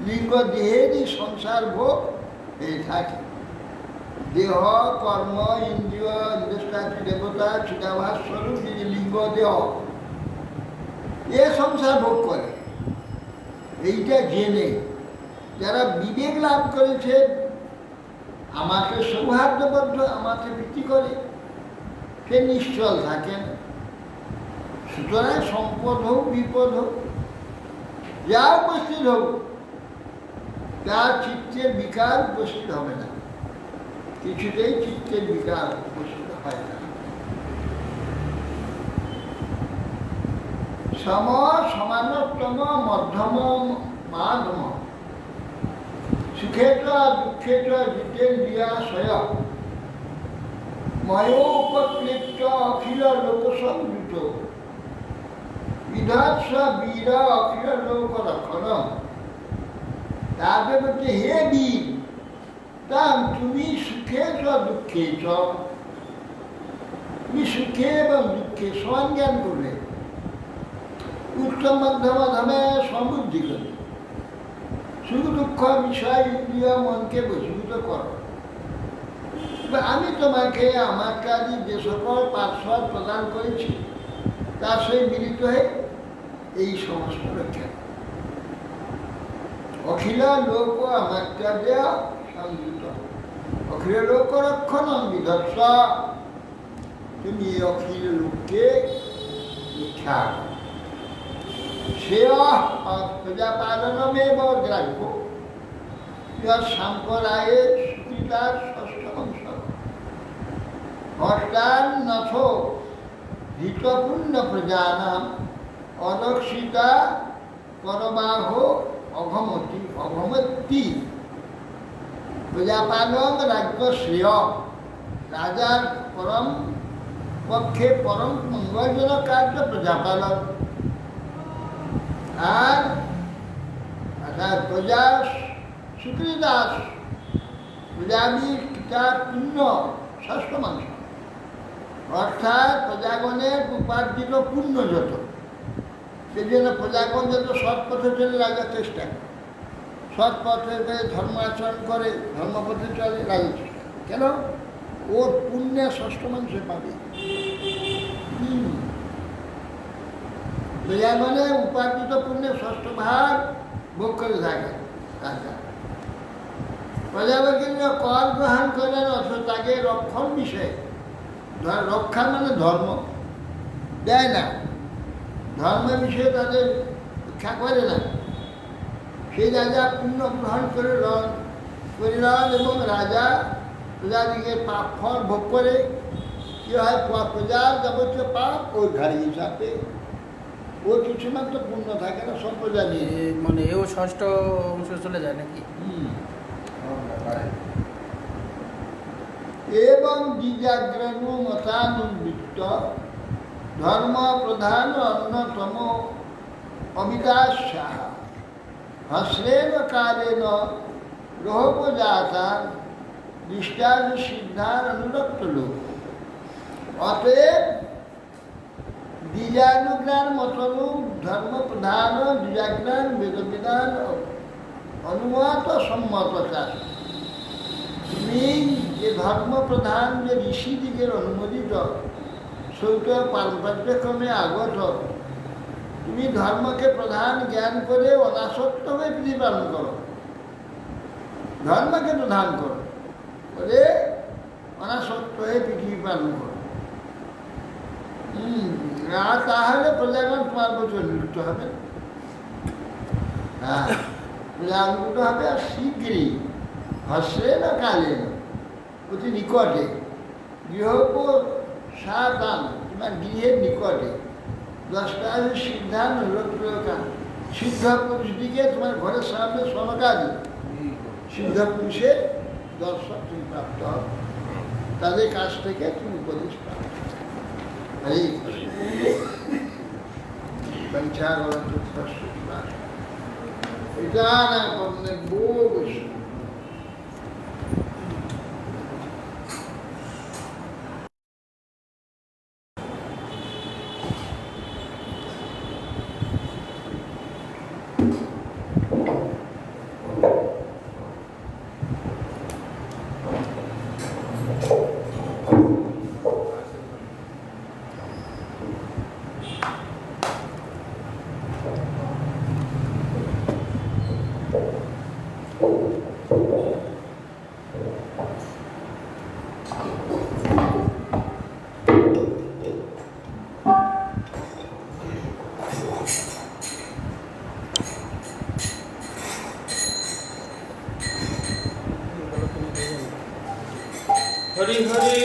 লিঙ্গ দেহেরই সংসার ভোগ এই থাকে। দেহ কর্ম ইন্দ্রিয় অধিষ্ঠাত্রী দেবতা চিদাভাস স্বরূপ যিনি লিঙ্গ দেহ, এ সংসার ভোগ করে। এইটা জেনে যারা বিবেক লাভ করেছে, আমাকে সৌহার্দ্যবদ্ধ, আমাকে ভিত্তি করে, সে নিশ্চল থাকেন। সুতরাং সম্পদ হোক বিপদ হোক, যা উপস্থিত হোক, তার চিত্তের বিকার উপস্থিত হবে না, কিছুতেই চিত্তের বিকার উপস্থিত হয় না। সম সমানতম মধ্যম মাধম সুখেত দুঃখেত জিতেন্দ্রিয়াশয় ময়োপক্লিপ্ত অখিল লোকসংযুত বিধাৎস বীর অখিল লোক রক্ষণ। তারপরে বলছে, হে বীর, তুমি সুখে চ দুঃখে চ, তুমি সুখে এবং দুঃখে সমান জ্ঞান করলে, উত্তম মধ্যম ধমে সমৃদ্ধি করলে, সুখ দুঃখ বিষয় ইন্দ্রিয় মনকে বশীভূত করো। আমি তোমাকে আমার কাজে যে সকল পার্শ্বদ প্রদান করেছি তার সঙ্গে মিলিত হয়ে এই সমস্ত রক্ষা। অখিল লোক আমার কাজে সংযুক্ত, অখিল লোক রক্ষণ বিধৎস, তুমি এই অখিল লোককে রক্ষা করো। শ্রেয় প্রজাপালনমেব গ্রাহ্য সাম্প্রদায়ে সুকৃতার ষষ্ঠ অংশ হস্তান্নথ ধৃতপূর্ণ প্রজানাম অলক্ষিতা পরবাহ অঘমতি অঘমতি। প্রজাপালন রাজ্য শ্রেয়, রাজার পরম পক্ষে পরম মঙ্গলজনক কার্য প্রজাপালন। আর প্রজা সুকৃদাস, প্রজাবির কিতাব পুণ্য ষষ্ঠ মাংস, অর্থাৎ প্রজাগণের উপার্জিত পুণ্য যত, সেই জন্য প্রজাগণ যত সৎ পথে চলে রাজা চেষ্টা করে, সৎ পথে ধর্ম আচরণ করে, ধর্মপথে চলে রাজা চেষ্টা করে। কেন? ওর পুণ্যের ষষ্ঠ মাংসে পাবে। প্রজা মানে উপার্জিত পুণ্যের ষষ্ঠ ভাগ ভোগ করে থাকে রাজা। প্রজাপতি কর গ্রহণ করেন অথচ তাকে রক্ষণ বিষয়ে রক্ষা মানে ধর্ম দেয় না, ধর্ম বিষয়ে তাদের রক্ষা করে না। সেই রাজা পুণ্য গ্রহণ করিলেন এবং রাজা প্রজাদিকে পাপ ফল ভোগ করে কি হয়, প্রজার যাবতীয় পাপ ওই ঘাড়ি হিসাবে ও কিছুমাত্র পুণ্য থাকে না, সব প্রজা নিয়ে।
মানে এও ষষ্ঠ অংশ চলে যায় নাকি?
এবং দ্বিজাগ্রণু মতানুবৃত্ত ধর্ম প্রধান অন্যতম অবিদাস সাহা হস্রেণ কালেন গ্রহপজাতান দৃষ্টার সিদ্ধার অনুরক্ত লোক। অতএব দ্বিজানুজ্ঞান মতনুক ধর্ম প্রধান দ্বিজাজ্ঞান বেদবিধান অনুমত সম্মত চাষ। তুমি যে ধর্ম প্রধান যে ঋষিদিগের অনুমোদিত সৌত পারম্পর্যক্রমে আগত, তুমি ধর্মকে প্রধান জ্ঞান করে অনাসক্ত হয়ে পৃথিবী পালন করো, ধর্মকে প্রধান করো করে অনাসক্ত হয়ে পৃথিবী পালন করো। আর তাহলে প্রজাগণ তোমার বছর নিযুক্ত হবে। হ্যাঁ, প্রজাগণ হবে আর শীঘ্রই হস্রে না কালে না অতি নিকটে গৃহপ সাদান তোমার গৃহের নিকটে 10টা সিদ্ধান সিদ্ধ পুরুষদিকে তোমার ঘরের সামনে সমকালী সিদ্ধ পুরুষের দর্শক তুমি প্রাপ্ত হবে, তাদের কাছ থেকে তুমি উপদেশ পাবে। এটা না বহু
হরি হরি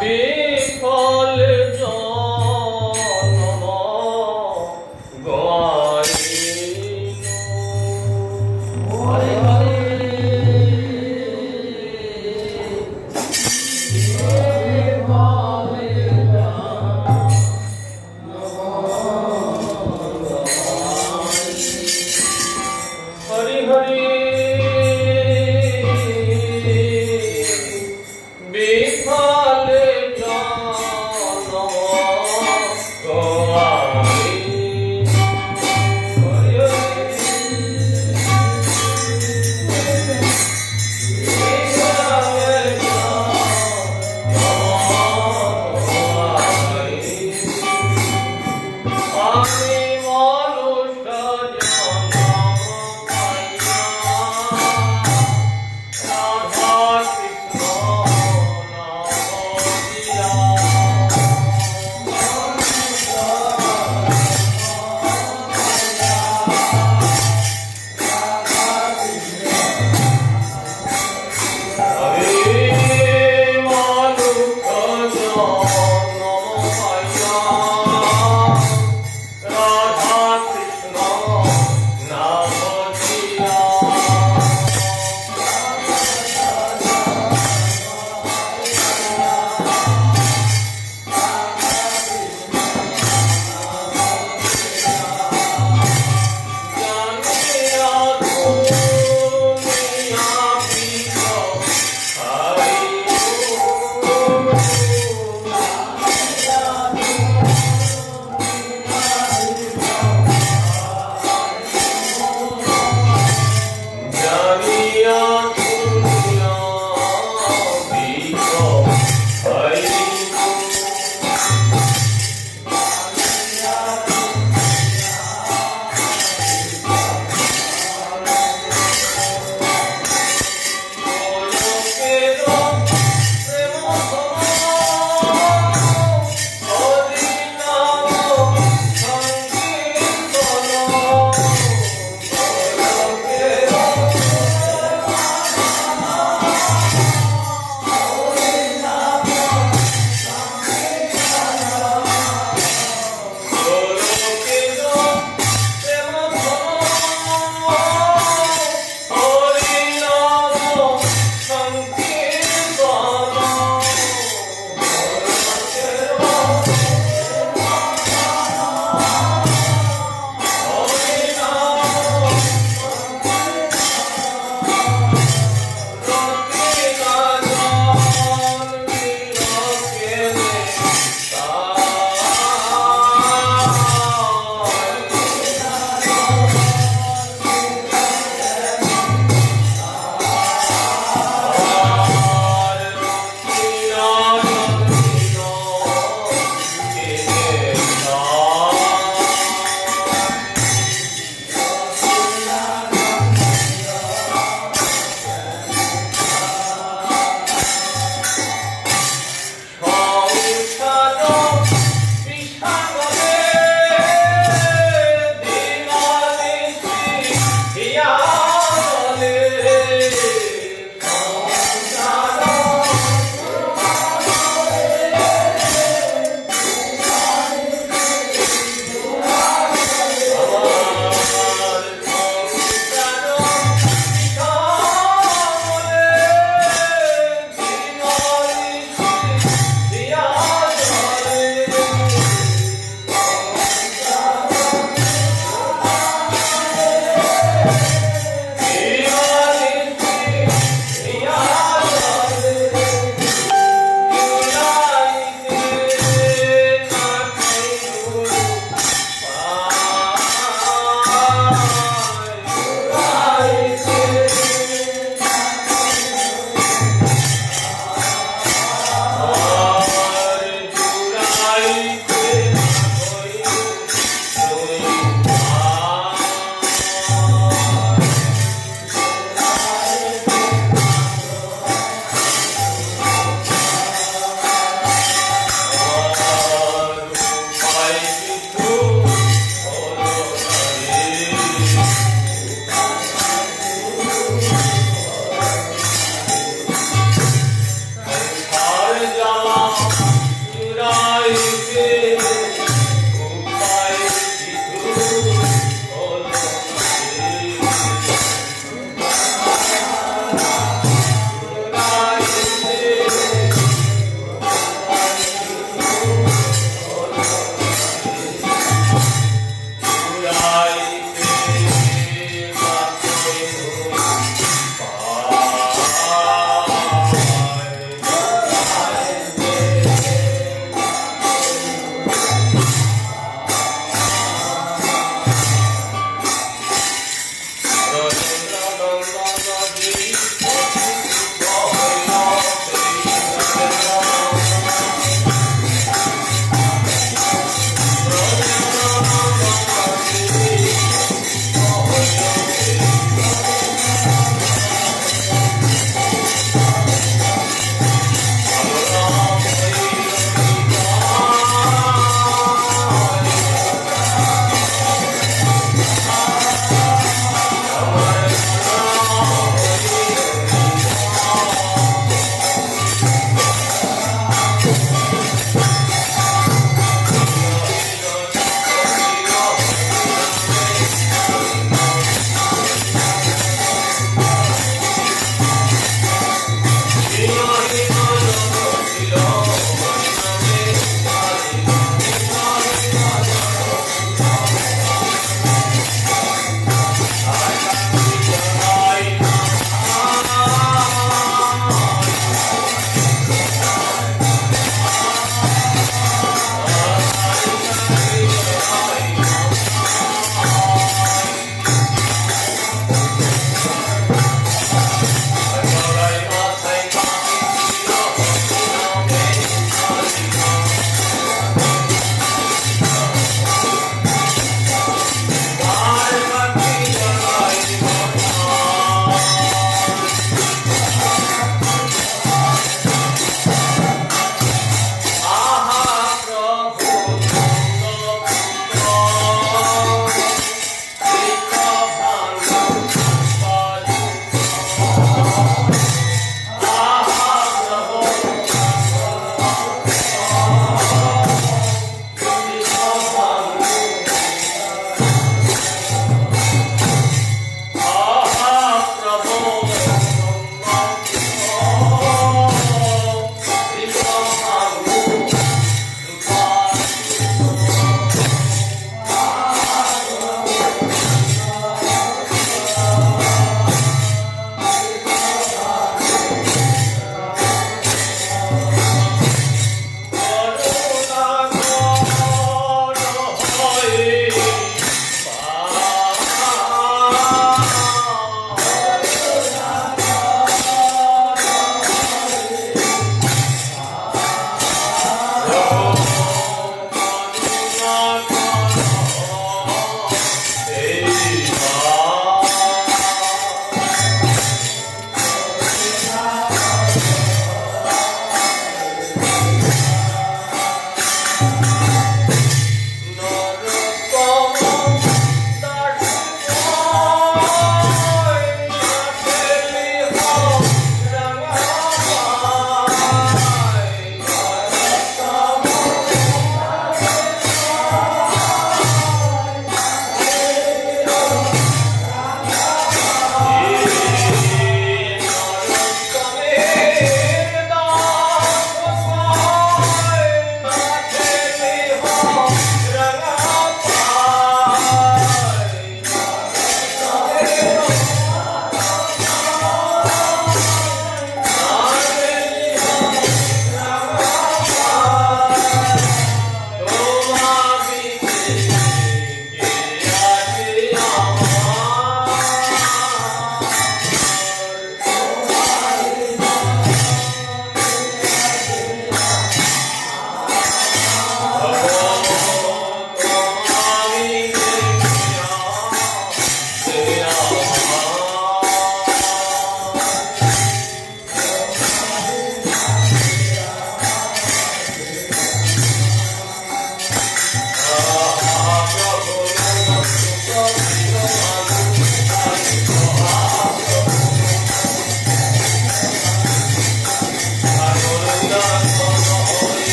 বিফল জনম গাইন। হরি হরি হরি হরি বিফল জনম গাইন। হরি আমি মানুষ জনম পাইয়া রাধা কৃষ্ণ নাম দিয়া। আমি মানুষ জনম পাইয়া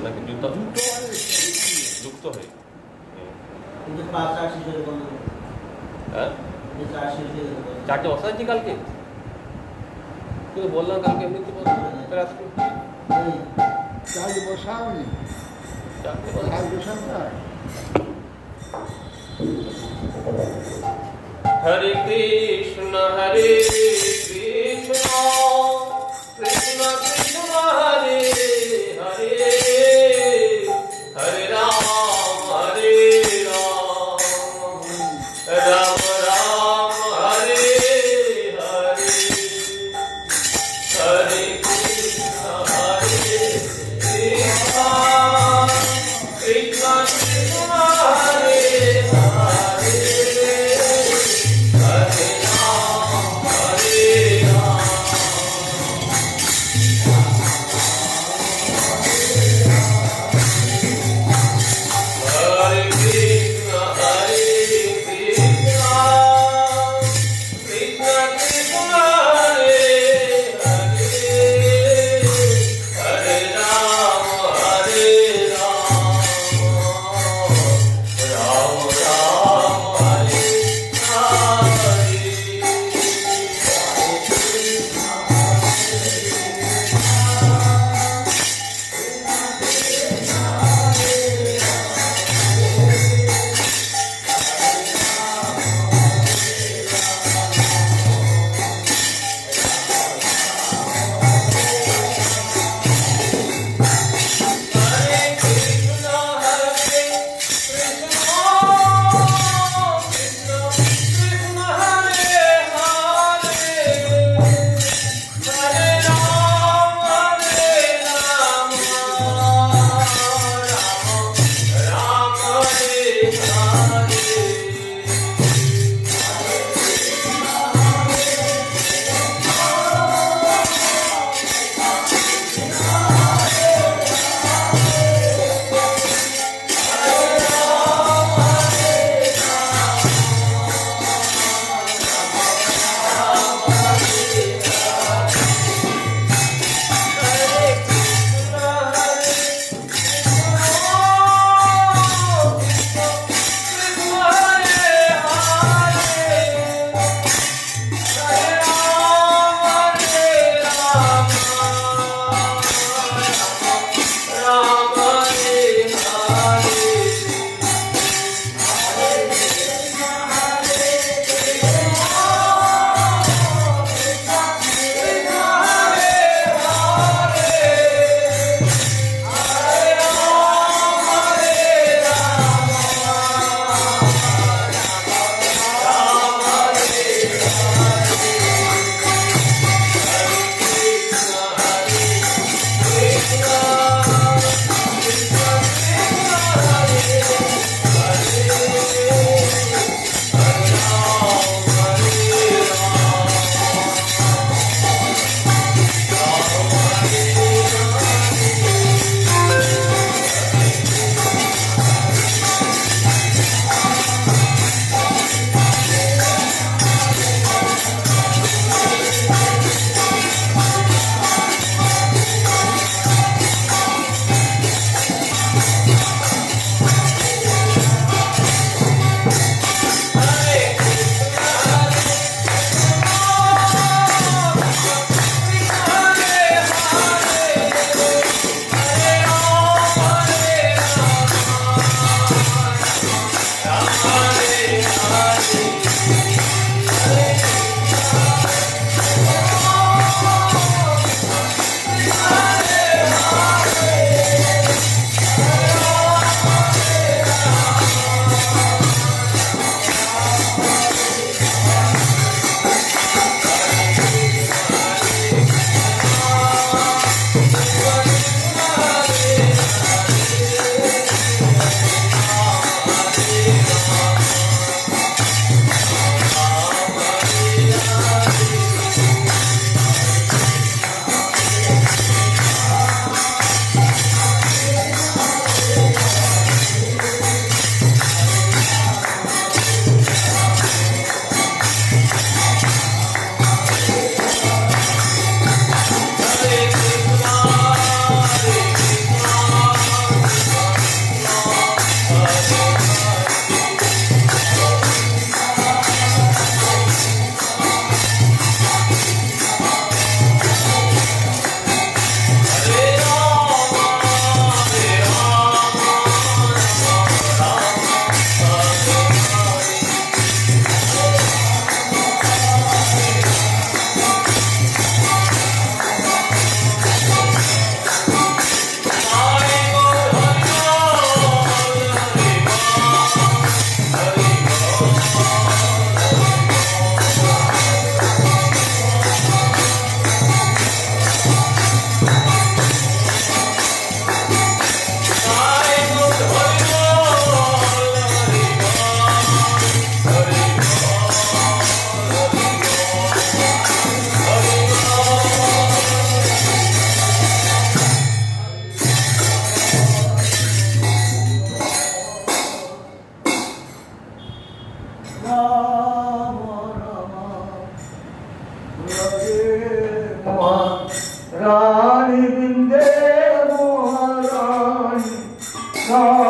নাকি
দুটো মানে
যুক্ত হয়ে
কিন্তু পাঁচ চার শেষ হয়ে বন্ধ
হ্যাঁ
এই চার শেষ হয়ে গেল
4টে বসাচ্ছি কালকে কিন্তু বললাম কালকে এমনি কি বললাম আজকে
কাজ বসাওনি,
4টে
কাজ বসান না।
হরে Krishna Krishna Krishna Hare Hare Hare Ram Ram Ram Hare Hare Hare Krishna Krishna Krishna Hare Hare Hare Ram
Yeah.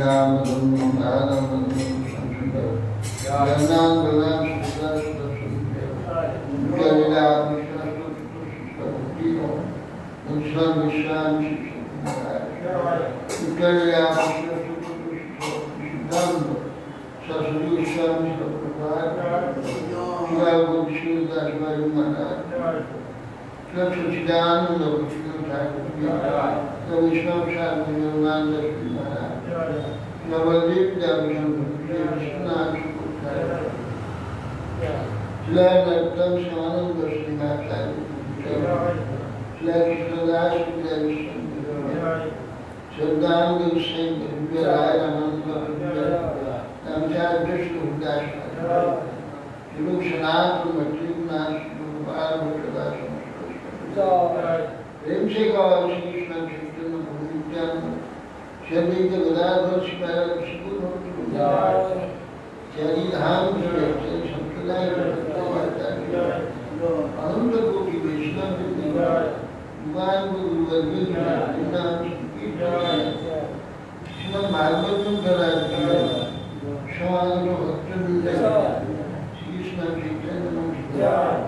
Ram Dhamma Maharam Shankar Janam Galam Sudar Jalila Vishwa Sudar Vishwa Vishwan Jalila Vishwa Sudar Sasuri Vishwan Sudar Shiva Vishwa Dashvari Maharaj Sachidana Vishnu Thakur the Vishnu Shabbat Nirvana Maharaj Navadip Davijan Krishna Shlanattam Shanam Dashni Mata Shlakishnadas Vishnu Shadam Gushain Viraya Ananda Namjad Vishnu Dash Shulu Shanat Matim Nash Bhar Bhutadash प्रेम से कहा श्री कृष्ण चैतन्य प्रभु नित्यानंद शरीर के गदाधर शिवाय शिकुल चारी धाम की जय संप्रदाय अनंत कोटि वैष्णव भगवान गुरु अर्जुन नाम श्रीमद् भागवतम करार स्वामी भक्त श्री कृष्ण चैतन्य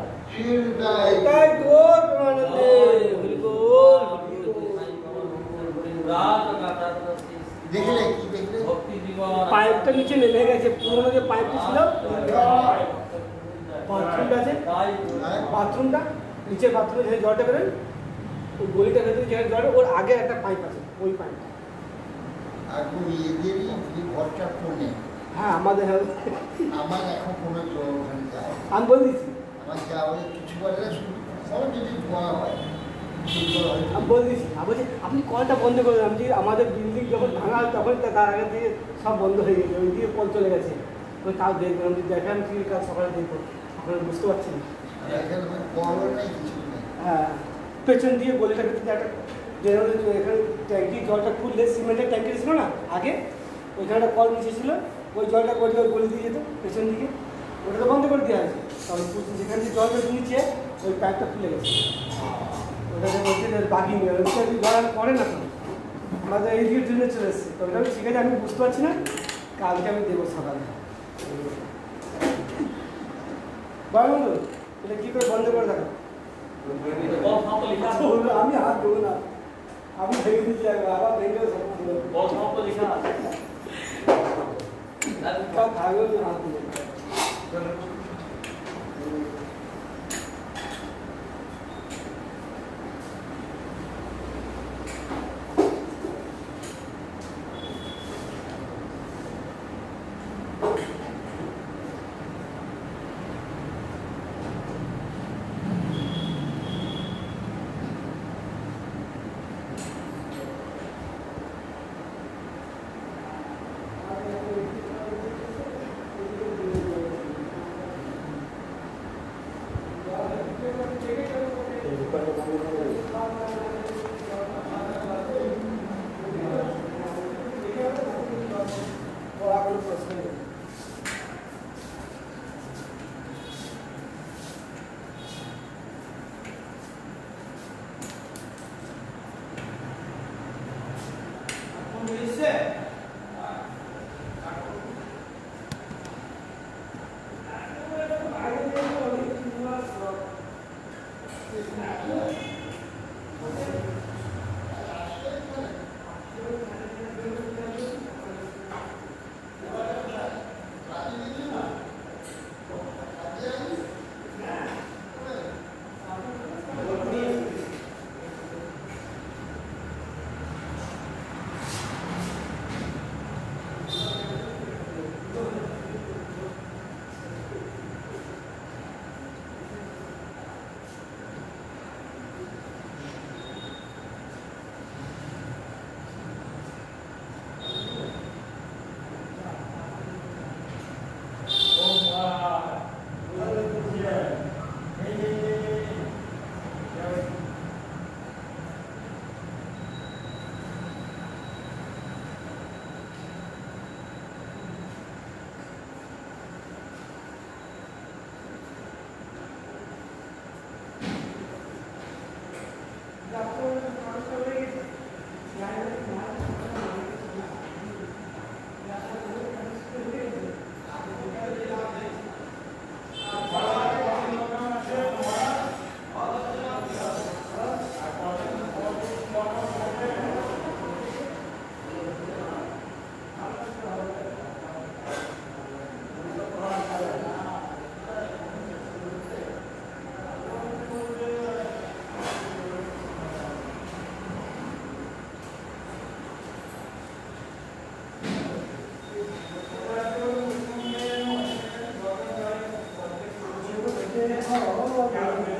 তাই গোর প্রেমানন্দে বিলকুল
देखले की देखले
পাইপটা নিচে নেমে গেছে পুরোনো যে পাইপটা ছিল বাথরুমটা আছে বাথরুমটা নিচের বাথরুমে যে জলটা বেরোয় ওই গলিটা ভেতরে যে জল ওর আগে একটা পাইপ আছে ওই পাইপটা
এখন এদেরই কি ভরসা ফোনে
হ্যাঁ আমাদের
আমার এখন কোনো ওখানে যায়
আমি বলে দিচ্ছি
আমার যাওয়া কিছু বলে শুধু সব যদি ধোঁয়া হয়
আমি বলে দিচ্ছি আমি বলছি আপনি কলটা বন্ধ করে দিলাম যে আমাদের বিল্ডিং যখন ভাঙা হয় তখন তার আগে দিয়ে সব বন্ধ হয়ে গেছে ওই দিয়ে কল চলে গেছে ওই তাও দেখলাম যে দেখলাম কি কাজ সকালে দেখবো আপনারা বুঝতে পারছেন
এখানে বড় নেই কিছু নেই
হ্যাঁ পেছন দিয়ে গলিটা ভিতরে একটা জেনারেল এখানে ট্যাঙ্কি জলটা খুললে সিমেন্টের ট্যাঙ্কি ছিল না আগে ওইখানে একটা কল নিচে ছিল ওই জলটা গলি ওই গলি দিয়ে যেত পেছন দিকে ওটা তো বন্ধ করে দেওয়া আছে তবে যেখানে যে জলটা নিচে ওই পাইপটা খুলে গেছে ওটাতে বলছে যে বাকি নেই জল পড়ে না তো আমাদের এই দিকের জন্য চলে এসছে তো ওটা ঠিক আছে আমি বুঝতে পারছি না কালকে আমি দেবো সকালে বন্ধু এটা কী করে বন্ধ করে থাকো আমি হাত দেবো না আমি ভেঙে দিচ্ছি আবার ভেঙে থাকবে হাত দেবো খাওয়া